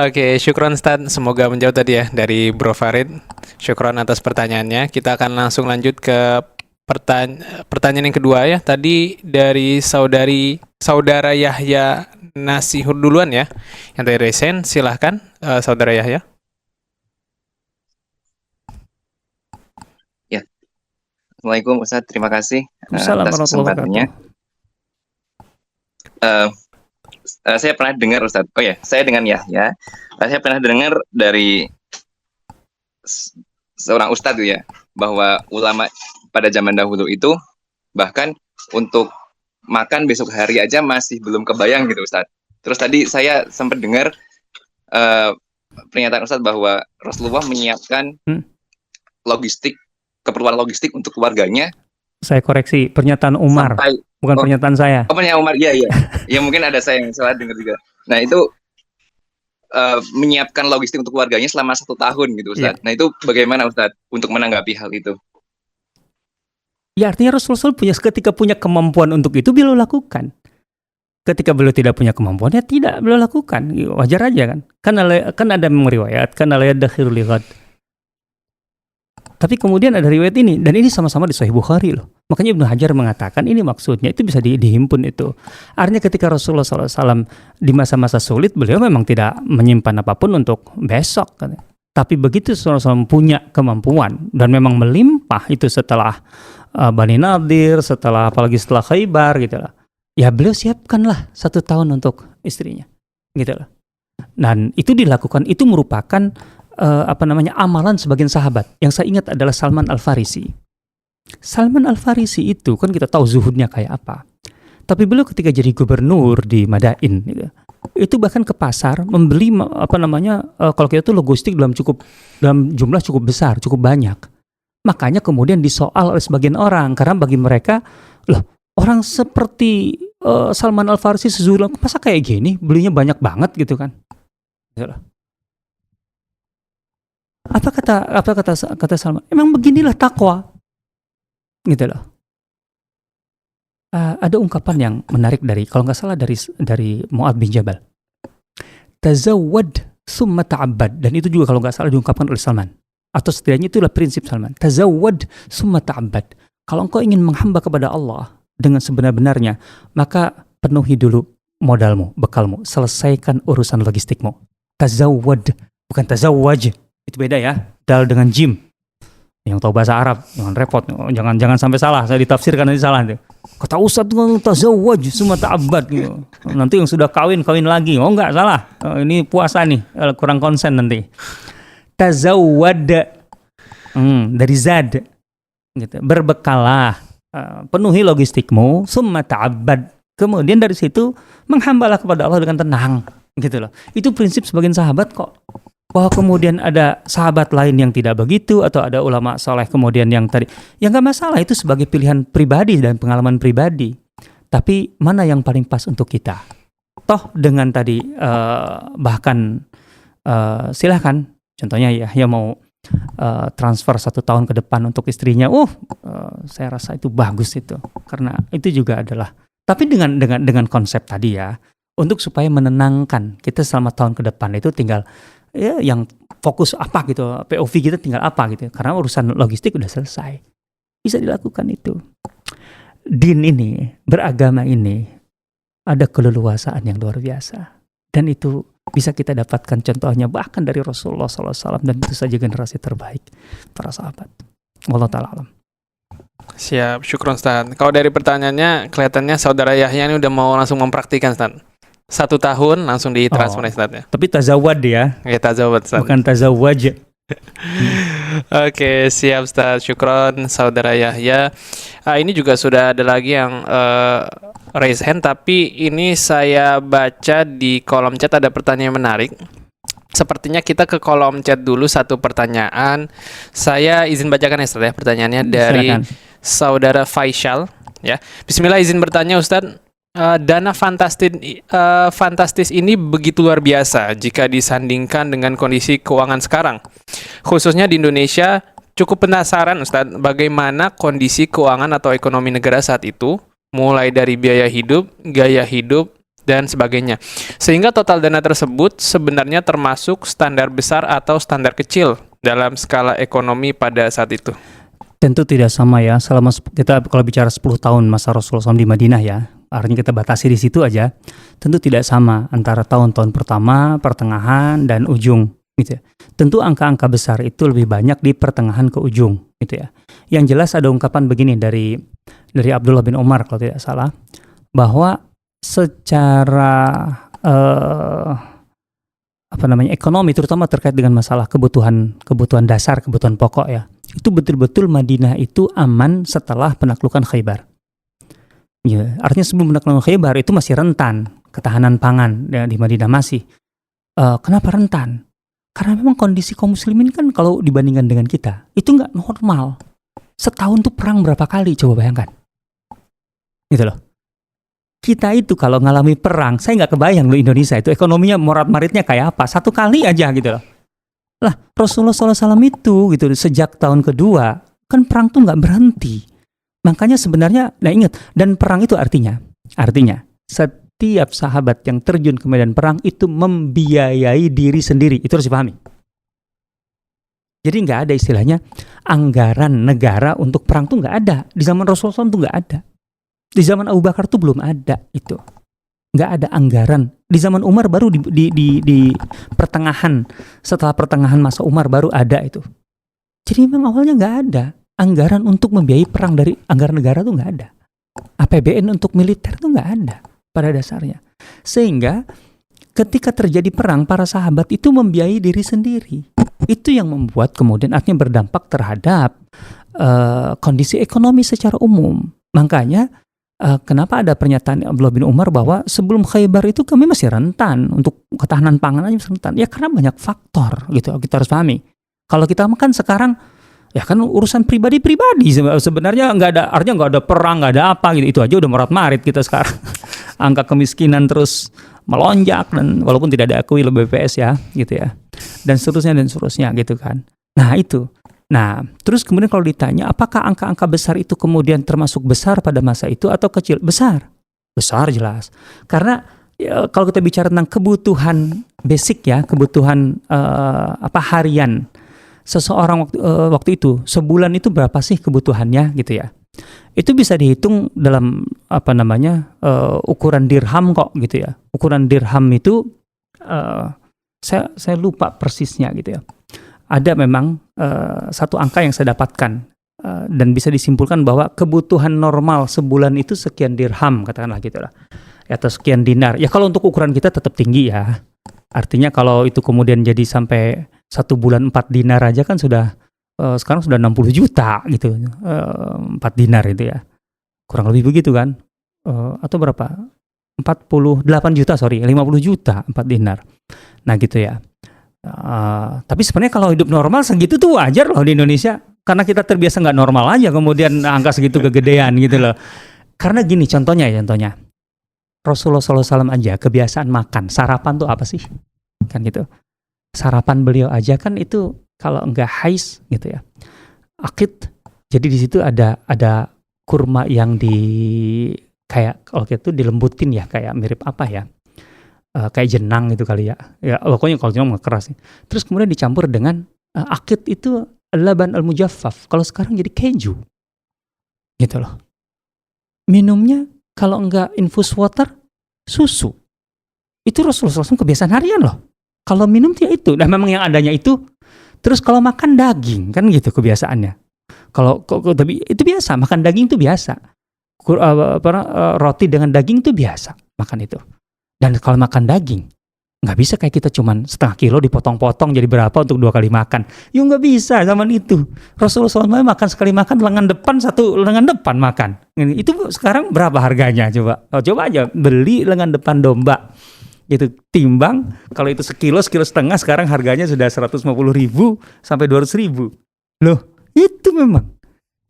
[SPEAKER 2] Oke, syukron Ustaz. Semoga menjawab tadi ya dari Bro Farid. Syukron atas pertanyaannya. Kita akan langsung lanjut ke pertanyaan yang kedua ya. Tadi dari saudara Yahya Nasihur duluan ya. Yang dari Resen, silahkan saudara Yahya.
[SPEAKER 4] Ya, Assalamualaikum Ustadz, terima kasih
[SPEAKER 1] Assalamualaikum
[SPEAKER 4] atas
[SPEAKER 1] warahmatullahi
[SPEAKER 4] kesempatannya. Saya pernah dengar Ustadz, saya dengan Yahya, saya pernah dengar dari seorang Ustadz ya, bahwa ulama pada zaman dahulu itu bahkan untuk makan besok hari aja masih belum kebayang gitu Ustadz. Terus tadi saya sempat dengar pernyataan Ustadz bahwa Rasulullah menyiapkan keperluan logistik untuk keluarganya.
[SPEAKER 1] Saya koreksi, pernyataan Umar, bukan pernyataan saya.
[SPEAKER 4] Pernyataan Umar, iya. Ya mungkin ada saya yang salah dengar juga. Nah itu menyiapkan logistik untuk keluarganya selama 1 tahun gitu Ustadz. Nah itu bagaimana Ustadz untuk menanggapi hal itu?
[SPEAKER 1] Ya artinya Rasulullah ketika punya kemampuan untuk itu beliau lakukan. Ketika beliau tidak punya kemampuan ya tidak beliau lakukan. Wajar aja kan. Kan ada meriwayatkan la yadakhiru li ghad. Tapi kemudian ada riwayat ini dan ini sama-sama di Sahih Bukhari loh. Makanya Ibnu Hajar mengatakan ini maksudnya itu bisa dihimpun itu. Artinya ketika Rasulullah SAW di masa-masa sulit beliau memang tidak menyimpan apapun untuk besok. Tapi begitu Rasulullah SAW punya kemampuan dan memang melimpah itu setelah Bani Nadir, apalagi setelah Khaybar gitu lah. Ya beliau siapkanlah 1 tahun untuk istrinya gitu lah. Dan itu dilakukan, itu merupakan amalan sebagian sahabat. Yang saya ingat adalah Salman Al-Farisi. Salman Al-Farisi itu kan kita tahu zuhudnya kayak apa. Tapi beliau ketika jadi gubernur di Madain gitu, itu bahkan ke pasar membeli kalau kita tuh logistik dalam jumlah cukup besar, cukup banyak. Makanya kemudian disoal oleh sebagian orang karena bagi mereka, loh orang seperti Salman Al-Farisi sezuhud masa kayak gini belinya banyak banget gitu kan. Gitu loh. Apa kata Salman? Emang beginilah takwa. Gitu loh. Ada ungkapan yang menarik dari kalau nggak salah dari Mu'adz bin Jabal. Tazawwad summa ta'abbad, dan itu juga kalau nggak salah diungkapkan oleh Salman. Atau setidaknya itulah prinsip Salman. Tazawwad summa ta'abbad. Kalau engkau ingin menghamba kepada Allah dengan sebenar-benarnya, maka penuhi dulu modalmu, bekalmu, selesaikan urusan logistikmu. Tazawwad, bukan tazawwaj. Itu beda ya, dal dengan jim. Yang tahu bahasa Arab, jangan repot, jangan sampai salah, saya ditafsirkan nanti salah itu. Kata Ustaz itu tazawwaj summa ta'abbad gitu. Nanti yang sudah kawin lagi. Oh enggak, salah. Ini puasa nih, kurang konsen nanti. Tazawwad dari zad gitu. Berbekalah, penuhi logistikmu, summa ta'abbad. Kemudian dari situ menghambalah kepada Allah dengan tenang gitu loh. Itu prinsip sebagian sahabat kok. Bahwa kemudian ada sahabat lain yang tidak begitu atau ada ulama soleh kemudian yang tadi, ya nggak masalah, itu sebagai pilihan pribadi dan pengalaman pribadi. Tapi mana yang paling pas untuk kita? Toh dengan tadi bahkan silahkan, contohnya ya mau transfer 1 tahun ke depan untuk istrinya, saya rasa itu bagus itu, karena itu juga adalah. Tapi dengan konsep tadi ya, untuk supaya menenangkan kita selama tahun ke depan itu tinggal ya yang fokus apa gitu, POV kita tinggal apa gitu, karena urusan logistik udah selesai, bisa dilakukan itu. Din ini, beragama ini ada keleluasaan yang luar biasa, dan itu bisa kita dapatkan contohnya bahkan dari Rasulullah SAW, dan itu saja generasi terbaik para sahabat. Wallahu ta'ala alam.
[SPEAKER 2] Siap, syukron Ustaz. Kalau dari pertanyaannya kelihatannya saudara Yahya ini udah mau langsung mempraktikkan Ustaz. 1 tahun langsung ditransfer Ustaz ya.
[SPEAKER 1] Tapi tazawwad ya.
[SPEAKER 2] Ya tazawwad Ustaz.
[SPEAKER 1] Bukan tazawwaj.
[SPEAKER 2] Oke, siap Ustaz. Syukron saudara Yahya. Ini juga sudah ada lagi yang raise hand, tapi ini saya baca di kolom chat ada pertanyaan menarik. Sepertinya kita ke kolom chat dulu, 1 pertanyaan. Saya izin bacakan ya Ustaz ya, pertanyaannya dari
[SPEAKER 1] Silakan.
[SPEAKER 2] saudara Faisal ya. Bismillah, izin bertanya Ustaz. dana fantastis ini begitu luar biasa jika disandingkan dengan kondisi keuangan sekarang. Khususnya di Indonesia, cukup penasaran Ustadz, bagaimana kondisi keuangan atau ekonomi negara saat itu, mulai dari biaya hidup, gaya hidup, dan sebagainya. Sehingga total dana tersebut sebenarnya termasuk standar besar atau standar kecil dalam skala ekonomi pada saat itu.
[SPEAKER 1] Tentu tidak sama ya, selama kita kalau bicara 10 tahun masa Rasulullah SAW di Madinah ya, artinya kita batasi di situ aja, tentu tidak sama antara tahun-tahun pertama, pertengahan, dan ujung gitu ya. Tentu angka-angka besar itu lebih banyak di pertengahan ke ujung gitu ya. Yang jelas ada ungkapan begini dari Abdullah bin Umar kalau tidak salah, bahwa secara ekonomi, terutama terkait dengan masalah kebutuhan dasar, kebutuhan pokok ya, itu betul-betul Madinah itu aman setelah penaklukan Khaybar. Ya, artinya sebelum penaklukan Khaybar itu masih rentan ketahanan pangan ya, di Madinah masih. Kenapa rentan? Karena memang kondisi kaum muslimin kan kalau dibandingkan dengan kita itu nggak normal. Setahun tuh perang berapa kali, coba bayangkan. Gitu loh. Kita itu kalau ngalami perang, saya nggak kebayang loh Indonesia itu ekonominya morat-maritnya kayak apa. Satu kali aja gitu loh. Lah Rasulullah SAW itu gitu sejak tahun kedua kan perang tuh nggak berhenti. Makanya sebenarnya, nah ingat, dan perang itu artinya setiap sahabat yang terjun ke medan perang itu membiayai diri sendiri. Itu harus dipahami. Jadi nggak ada istilahnya anggaran negara untuk perang tuh nggak ada. Di zaman Rasulullah SAW tuh nggak ada. Di zaman Abu Bakar tuh belum ada itu. Nggak ada anggaran. Di zaman Umar baru di pertengahan, setelah pertengahan masa Umar baru ada itu. Jadi memang awalnya nggak ada anggaran untuk membiayai perang dari anggaran negara tuh nggak ada. APBN untuk militer tuh nggak ada pada dasarnya. Sehingga ketika terjadi perang, para sahabat itu membiayai diri sendiri. Itu yang membuat kemudian artinya berdampak terhadap kondisi ekonomi secara umum. Makanya kenapa ada pernyataan Abdullah bin Umar bahwa sebelum Khaybar itu kami masih rentan untuk ketahanan pangan aja masih rentan. Ya karena banyak faktor gitu. Kita harus pahami. Kalau kita makan sekarang ya kan urusan pribadi sebenarnya nggak ada, artinya nggak ada perang, nggak ada apa gitu, itu aja udah morat-marit kita sekarang. Angka kemiskinan terus melonjak dan walaupun tidak diakui oleh BPS ya gitu ya, dan seterusnya gitu kan. Nah itu, nah terus kemudian kalau ditanya apakah angka-angka besar itu kemudian termasuk besar pada masa itu atau kecil? Besar jelas, karena ya, kalau kita bicara tentang kebutuhan basic ya, kebutuhan harian seseorang waktu itu, sebulan itu berapa sih kebutuhannya gitu ya. Itu bisa dihitung dalam ukuran dirham kok gitu ya. Ukuran dirham itu saya lupa persisnya gitu ya. Ada memang satu angka yang saya dapatkan dan bisa disimpulkan bahwa kebutuhan normal sebulan itu sekian dirham katakanlah gitu lah. Atau sekian dinar. Ya kalau untuk ukuran kita tetap tinggi ya. Artinya kalau itu kemudian jadi sampai 1 bulan 4 dinar aja kan sudah sekarang sudah 60 juta gitu, 4 dinar itu ya, kurang lebih begitu kan, atau berapa, 50 juta 4 dinar. Nah gitu ya. Tapi sebenarnya kalau hidup normal segitu tuh wajar loh di Indonesia, karena kita terbiasa nggak normal aja kemudian angka segitu kegedean gitu loh. Karena gini contohnya Rasulullah SAW aja kebiasaan makan sarapan tuh apa sih kan gitu. Sarapan beliau aja kan itu kalau enggak hais gitu ya, akid. Jadi di situ ada kurma yang kayak kalau gitu dilembutin ya, kayak mirip apa ya, kayak jenang gitu kali ya. Ya pokoknya kalau jenang keras nih. Terus kemudian dicampur dengan akid itu laban al-mujaffaf. Kalau sekarang jadi keju. Gitu loh. Minumnya kalau enggak infus water, susu. Itu Rasulullah SAW kebiasaan harian loh. Kalau minum ya itu, nah memang yang adanya itu. Terus kalau makan daging kan gitu kebiasaannya. Tapi itu biasa, makan daging itu biasa. Roti dengan daging itu biasa makan itu. Dan kalau makan daging nggak bisa kayak kita cuman setengah kilo dipotong-potong jadi berapa untuk 2 kali makan. Ya nggak bisa zaman itu. Rasulullah SAW makan sekali makan lengan depan makan. Itu sekarang berapa harganya coba? Coba aja beli lengan depan domba. Itu timbang kalau itu sekilo setengah sekarang harganya sudah 150.000 sampai 200.000. Loh, itu memang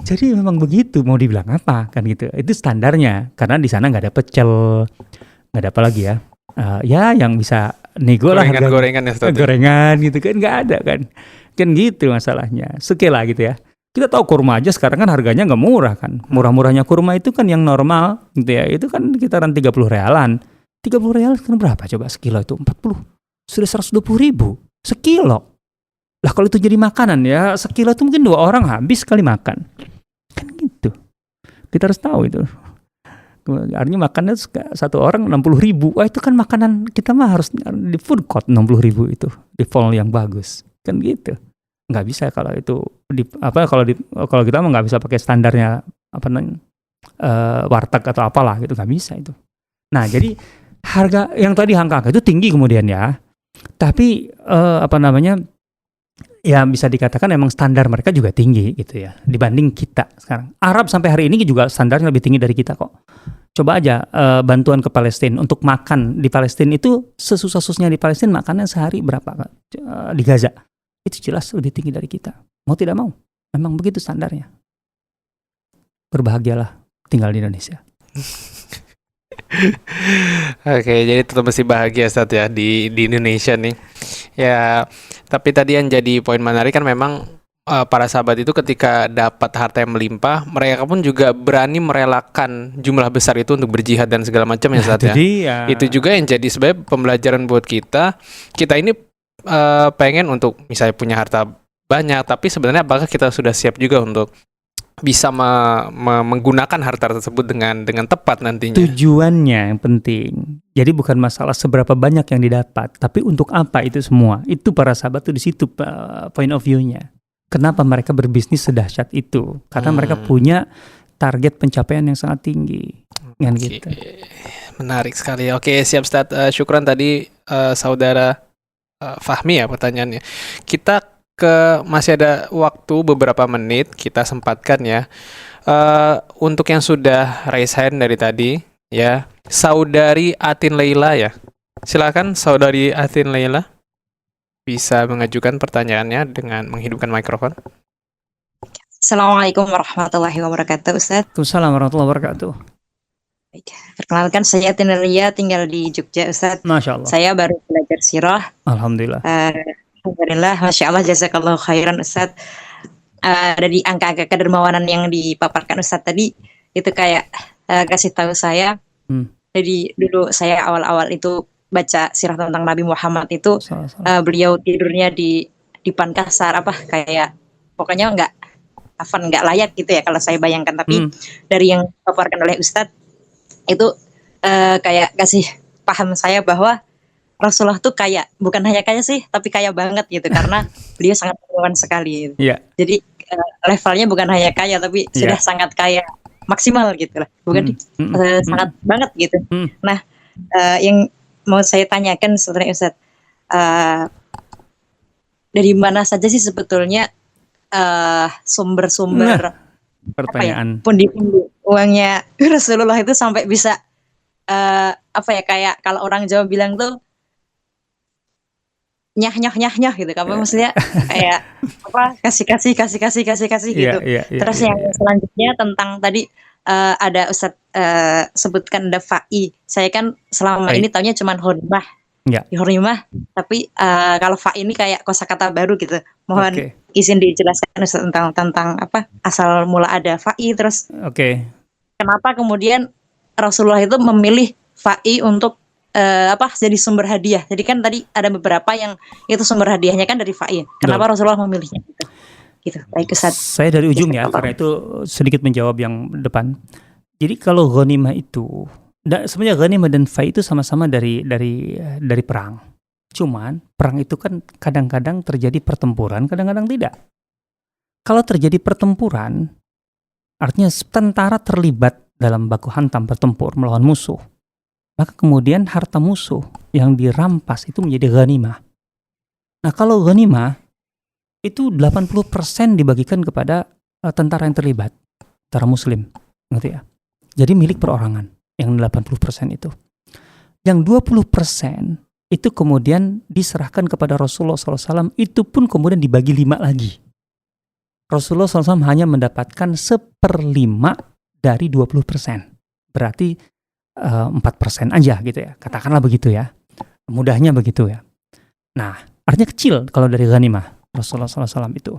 [SPEAKER 1] Jadi memang begitu, mau dibilang apa kan gitu. Itu standarnya, karena di sana nggak ada pecel, nggak ada apa lagi ya. Ya yang bisa nego lah harganya.
[SPEAKER 2] Gorengan ya Ustaz.
[SPEAKER 1] Gorengan gitu kan nggak ada kan gitu masalahnya. Sekela gitu ya. Kita tahu kurma aja sekarang kan harganya nggak murah kan. Murah-murahnya kurma itu kan yang normal gitu ya. Itu kan sekitaran 30 realan. 30 real kan berapa coba sekilo itu? 40. Sudah 120.000 sekilo. Lah kalau itu jadi makanan ya sekilo itu mungkin 2 orang habis sekali makan. Kan gitu. Kita harus tahu itu. Artinya makannya satu orang 60.000. Wah itu kan makanan kita mah harus di food court 60.000 itu. Di mall yang bagus. Kan gitu. Nggak bisa kalau itu kalau kita mah nggak bisa pakai standarnya warteg atau apalah gitu, nggak bisa itu. Nah jadi harga yang tadi angka itu tinggi kemudian ya, tapi ya bisa dikatakan emang standar mereka juga tinggi gitu ya dibanding kita sekarang. Arab sampai hari ini juga standarnya lebih tinggi dari kita kok. Coba aja bantuan ke Palestina untuk makan di Palestina itu sesusah-susahnya di Palestina makannya sehari berapa di Gaza. Itu jelas lebih tinggi dari kita. Mau tidak mau, memang begitu standarnya. Berbahagialah tinggal di Indonesia.
[SPEAKER 2] Oke, jadi tetap mesti bahagia Ustaz ya di Indonesia nih. Ya, tapi tadi yang jadi poin menarik kan memang para sahabat itu ketika dapat harta yang melimpah, mereka pun juga berani merelakan jumlah besar itu untuk berjihad dan segala macam ya Ustaz ya. Itu juga yang jadi sebenarnya pembelajaran buat kita. Kita ini pengen untuk misalnya punya harta banyak, tapi sebenarnya apakah kita sudah siap juga untuk bisa menggunakan harta tersebut dengan tepat nantinya.
[SPEAKER 1] Tujuannya yang penting. Jadi bukan masalah seberapa banyak yang didapat, tapi untuk apa itu semua. Itu para sahabat tuh di situ point of view-nya. Kenapa mereka berbisnis sedahsyat itu? Karena mereka punya target pencapaian yang sangat tinggi. Kan gitu.
[SPEAKER 2] Menarik sekali. Oke, siap Ustaz. Syukran tadi saudara Fahmi ya pertanyaannya. Kita masih ada waktu beberapa menit, kita sempatkan ya untuk yang sudah raise hand dari tadi ya, Saudari Atin Leila ya. Silakan Saudari Atin Leila, bisa mengajukan pertanyaannya dengan menghidupkan mikrofon.
[SPEAKER 5] Assalamualaikum warahmatullahi wabarakatuh, Ustaz.
[SPEAKER 1] Waalaikumsalam warahmatullahi wabarakatuh.
[SPEAKER 5] Perkenalkan, saya Atin Leila, tinggal di Jogja, Ustaz.
[SPEAKER 1] Masya Allah.
[SPEAKER 5] Saya baru belajar sirah.
[SPEAKER 1] Alhamdulillah.
[SPEAKER 5] Alhamdulillah, Masya Allah, jazakallahu khairan Ustaz. Dari angka-angka kedermawanan yang dipaparkan Ustaz tadi, itu kayak kasih tahu saya. Jadi dulu saya awal-awal itu baca sirah tentang Nabi Muhammad itu, beliau tidurnya di depan kasar, kayak pokoknya nggak layak gitu ya kalau saya bayangkan. Tapi dari yang dipaparkan oleh Ustaz, itu kayak kasih paham saya bahwa Rasulullah tuh kaya, bukan hanya kaya sih, tapi kaya banget gitu, karena beliau sangat dermawan sekali gitu.
[SPEAKER 1] Yeah.
[SPEAKER 5] Jadi levelnya bukan hanya kaya, tapi sudah sangat kaya maksimal gitu lah, bukan sangat banget gitu. Nah, yang mau saya tanyakan sebenarnya Ustaz, dari mana saja sih sebetulnya sumber-sumber
[SPEAKER 1] pertanyaan
[SPEAKER 5] pundi-pundi uangnya Rasulullah itu sampai bisa kayak kalau orang Jawa bilang tuh nyah gitu, maksudnya kayak kasih gitu. Terus yang selanjutnya tentang tadi ada Ustaz sebutkan ada fa'i. Saya kan selama ini taunya cuma horimah. Horimah, tapi kalau fa'i ini kayak kosakata baru gitu. Mohon izin dijelaskan Ustaz tentang apa asal mula ada fa'i, terus kenapa kemudian Rasulullah itu memilih fa'i untuk jadi sumber hadiah. Jadi kan tadi ada beberapa yang itu sumber hadiahnya kan dari fa'i. Kenapa Rasulullah memilihnya gitu. Baik Ustaz.
[SPEAKER 1] Saya dari ujung ya, karena itu sedikit menjawab yang depan. Jadi kalau ghanimah itu, sebenarnya ghanimah dan fa'i itu sama-sama dari perang. Cuman perang itu kan kadang-kadang terjadi pertempuran, kadang-kadang tidak. Kalau terjadi pertempuran, artinya tentara terlibat dalam baku hantam bertempur melawan musuh. Maka kemudian harta musuh yang dirampas itu menjadi ghanimah. Nah kalau ghanimah itu 80% dibagikan kepada tentara yang terlibat, tentara muslim, ngerti ya? Jadi milik perorangan yang 80% itu. Yang 20% itu kemudian diserahkan kepada Rasulullah SAW, itu pun kemudian dibagi 5 lagi. Rasulullah SAW hanya mendapatkan 1/5 dari 20%. Berarti 4% aja gitu ya. Katakanlah begitu ya. Mudahnya begitu ya. Nah, artinya kecil kalau dari ghanimah Rasulullah SAW itu.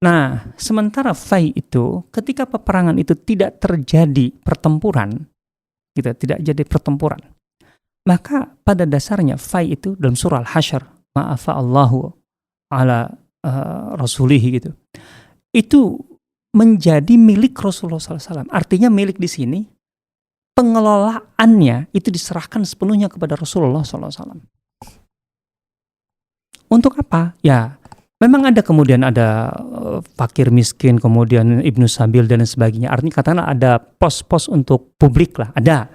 [SPEAKER 1] Nah, sementara fai itu ketika peperangan itu tidak terjadi pertempuran, gitu, tidak jadi pertempuran, maka pada dasarnya fai itu dalam surah Al-Hasyr, ma'afa Allahu ala rasulihi gitu, itu menjadi milik Rasulullah SAW. Artinya milik di sini pengelolaannya itu diserahkan sepenuhnya kepada Rasulullah SAW. Untuk apa? Ya, memang ada kemudian ada fakir miskin, kemudian ibnu sabil dan sebagainya. Artinya katakanlah ada pos-pos untuk publik lah, ada.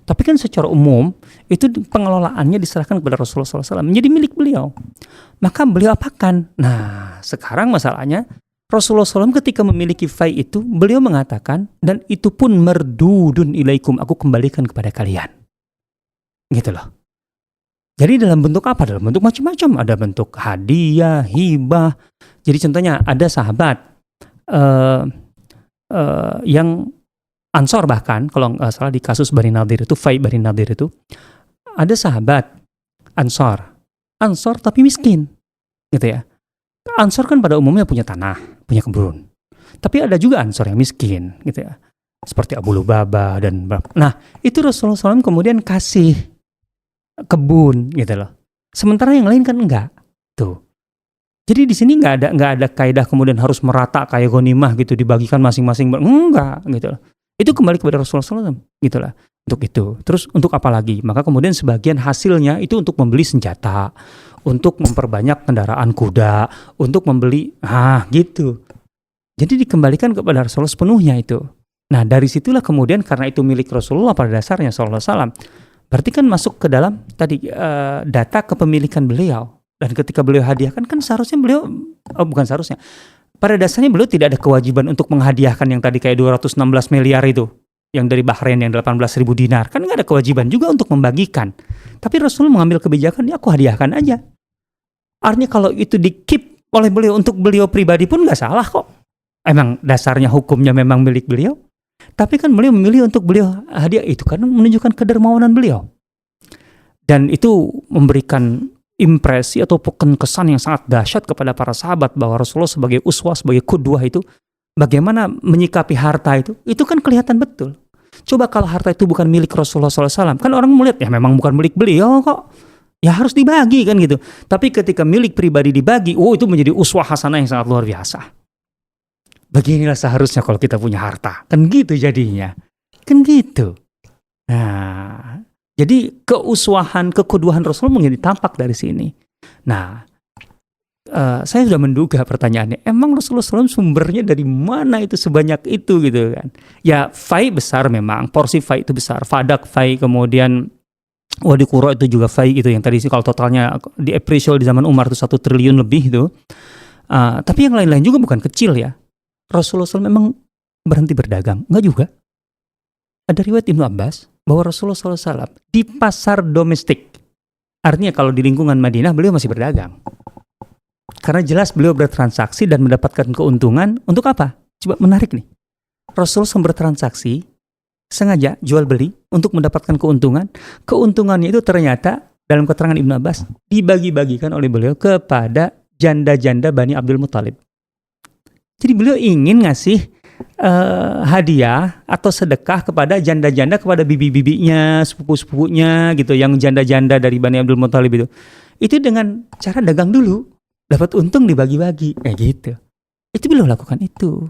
[SPEAKER 1] Tapi kan secara umum itu pengelolaannya diserahkan kepada Rasulullah SAW, menjadi milik beliau. Maka beliau apakan? Nah, sekarang masalahnya Rasulullah SAW ketika memiliki fai itu, beliau mengatakan, dan itu pun merdudun ilaikum, aku kembalikan kepada kalian. Gitu loh. Jadi dalam bentuk apa? Dalam bentuk macam-macam. Ada bentuk hadiah, hibah. Jadi contohnya ada sahabat yang Ansor, bahkan kalau nggak salah di kasus Bani Nadir itu, fai Bani Nadir itu, ada sahabat Ansor tapi miskin, gitu ya. Ansor kan pada umumnya punya tanah, punya kebun. Tapi ada juga Ansor yang miskin, gitu ya. Seperti Abu Lubabah dan nah, itu Rasulullah SAW kemudian kasih kebun, gitu loh. Sementara yang lain kan enggak. Tuh. Jadi di sini nggak ada kaidah kemudian harus merata kayak ghanimah gitu, dibagikan masing-masing, enggak, gitu loh. Itu kembali kepada Rasulullah SAW, gitulah. Untuk itu. Terus untuk apa lagi? Maka kemudian sebagian hasilnya itu untuk membeli senjata, untuk memperbanyak kendaraan kuda, untuk membeli, gitu. Jadi dikembalikan kepada Rasulullah sepenuhnya itu. Nah, dari situlah kemudian karena itu milik Rasulullah pada dasarnya sallallahu alaihi wasallam, berarti kan masuk ke dalam tadi data kepemilikan beliau. Dan ketika beliau hadiahkan kan seharusnya beliau, bukan seharusnya, pada dasarnya beliau tidak ada kewajiban untuk menghadiahkan yang tadi kayak 216 miliar itu, yang dari Bahrain yang 18.000 dinar, kan nggak ada kewajiban juga untuk membagikan. Tapi Rasul mengambil kebijakan, ya aku hadiahkan aja. Artinya kalau itu di-keep oleh beliau untuk beliau pribadi pun nggak salah kok. Emang dasarnya hukumnya memang milik beliau. Tapi kan beliau memilih untuk beliau hadiah, itu kan menunjukkan kedermawanan beliau. Dan itu memberikan impresi atau kesan yang sangat dahsyat kepada para sahabat bahwa Rasulullah sebagai uswah, sebagai qudwah itu bagaimana menyikapi harta itu kan kelihatan betul. Coba kalau harta itu bukan milik Rasulullah SAW, kan orang melihat ya memang bukan milik beliau kok, ya harus dibagi kan gitu. Tapi ketika milik pribadi dibagi, itu menjadi uswah hasanah yang sangat luar biasa. Beginilah seharusnya kalau kita punya harta, kan gitu jadinya, kan gitu. Nah, jadi keuswahan, kekuduhan Rasulullah menjadi tampak dari sini. Nah, saya sudah menduga pertanyaannya, emang Rasulullah SAW sumbernya dari mana itu sebanyak itu gitu kan? Ya, fai besar memang, porsi fai itu besar, fadak fai, kemudian Wadi Qura itu juga fai gitu, yang tadi sih kalau totalnya di appraisal di zaman Umar itu 1 triliun lebih itu. Tapi yang lain-lain juga bukan kecil ya. Rasulullah SAW memang berhenti berdagang? Enggak juga. Ada riwayat Ibnu Abbas bahwa Rasulullah SAW di pasar domestik, artinya kalau di lingkungan Madinah beliau masih berdagang. Karena jelas beliau bertransaksi dan mendapatkan keuntungan untuk apa? Coba menarik nih. Rasulullah SAW bertransaksi, sengaja jual beli untuk mendapatkan keuntungan. Keuntungannya itu ternyata dalam keterangan Ibnu Abbas dibagi-bagikan oleh beliau kepada janda-janda Bani Abdul Muthalib. Jadi beliau ingin ngasih hadiah atau sedekah kepada janda-janda, kepada bibi-bibinya, sepupu-sepupunya gitu, yang janda-janda dari Bani Abdul Muthalib itu. Itu dengan cara dagang dulu, dapat untung dibagi-bagi, kayak gitu. Itu beliau lakukan itu.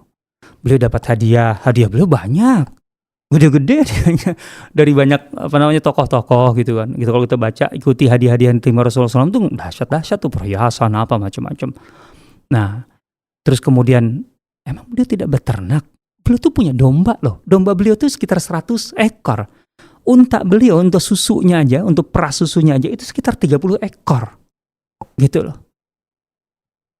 [SPEAKER 1] Beliau dapat hadiah beliau banyak, gede-gede dari banyak tokoh-tokoh gitu kan. Gitu kalau kita baca, ikuti hadiah-hadiah yang diterima Rasulullah SAW itu dahsyat-dahsyat tuh, perhiasan apa macam-macam. Nah, terus kemudian emang beliau tidak beternak. Beliau tuh punya domba loh. Domba beliau tuh sekitar 100 ekor. Unta beliau untuk susunya aja, untuk peras susunya aja itu sekitar 30 ekor. Gitu loh.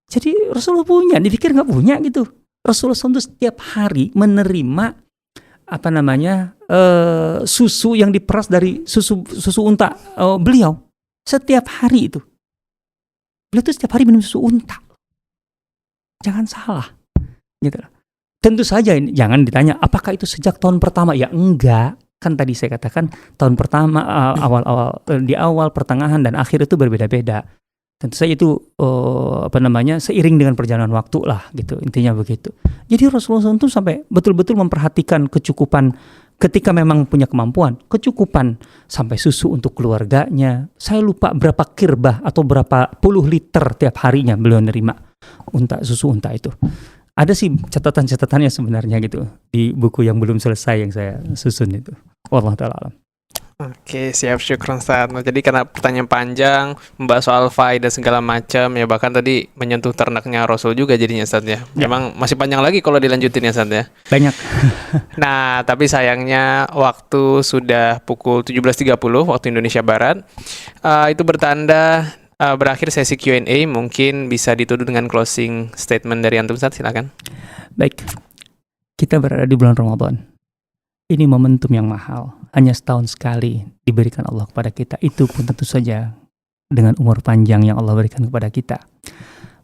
[SPEAKER 1] Jadi Rasulullah punya, dipikir nggak punya gitu. Rasulullah SAW setiap hari menerima susu yang diperas dari susu unta beliau. Setiap hari itu. Beliau tuh setiap hari minum susu unta. Jangan salah. Gitu. Tentu saja jangan ditanya apakah itu sejak tahun pertama? Ya enggak. Kan tadi saya katakan tahun pertama di awal, pertengahan dan akhir itu berbeda-beda. Tentu saja itu seiring dengan perjalanan waktu lah gitu. Intinya begitu. Jadi Rasulullah SAW sampai betul-betul memperhatikan kecukupan ketika memang punya kemampuan, kecukupan sampai susu untuk keluarganya. Saya lupa berapa kirbah atau berapa puluh liter tiap harinya beliau nerima susu unta itu. Ada sih catatan-catatannya sebenarnya gitu di buku yang belum selesai yang saya susun itu. Wallahu ta'ala alam.
[SPEAKER 2] Oke, siap, syukron Ustaz. Nah, jadi karena pertanyaan panjang, membahas soal faedah segala macam, ya bahkan tadi menyentuh ternaknya Rasul juga jadinya Ustaz ya. Memang masih panjang lagi kalau dilanjutin ya Ustaz ya.
[SPEAKER 1] Banyak.
[SPEAKER 2] Nah, tapi sayangnya waktu sudah pukul 17.30 waktu Indonesia Barat. Itu bertanda berakhir sesi Q&A. Mungkin bisa dituduh dengan closing statement dari Antum Ustaz, silakan.
[SPEAKER 1] Baik, kita berada di bulan Ramadan. Ini momentum yang mahal, hanya setahun sekali diberikan Allah kepada kita. Itu pun tentu saja dengan umur panjang yang Allah berikan kepada kita.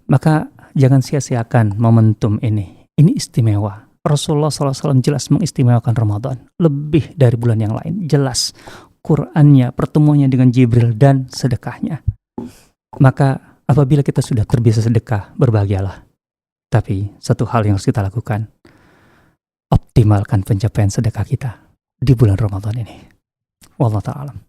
[SPEAKER 1] Maka jangan sia-siakan momentum ini. Ini istimewa. Rasulullah SAW jelas mengistimewakan Ramadan lebih dari bulan yang lain. Jelas Qur'annya, pertemuannya dengan Jibril dan sedekahnya. Maka apabila kita sudah terbiasa sedekah, berbahagialah. Tapi satu hal yang harus kita lakukan, optimalkan pencapaian sedekah kita di bulan Ramadan ini. Wallahu ta'ala alam.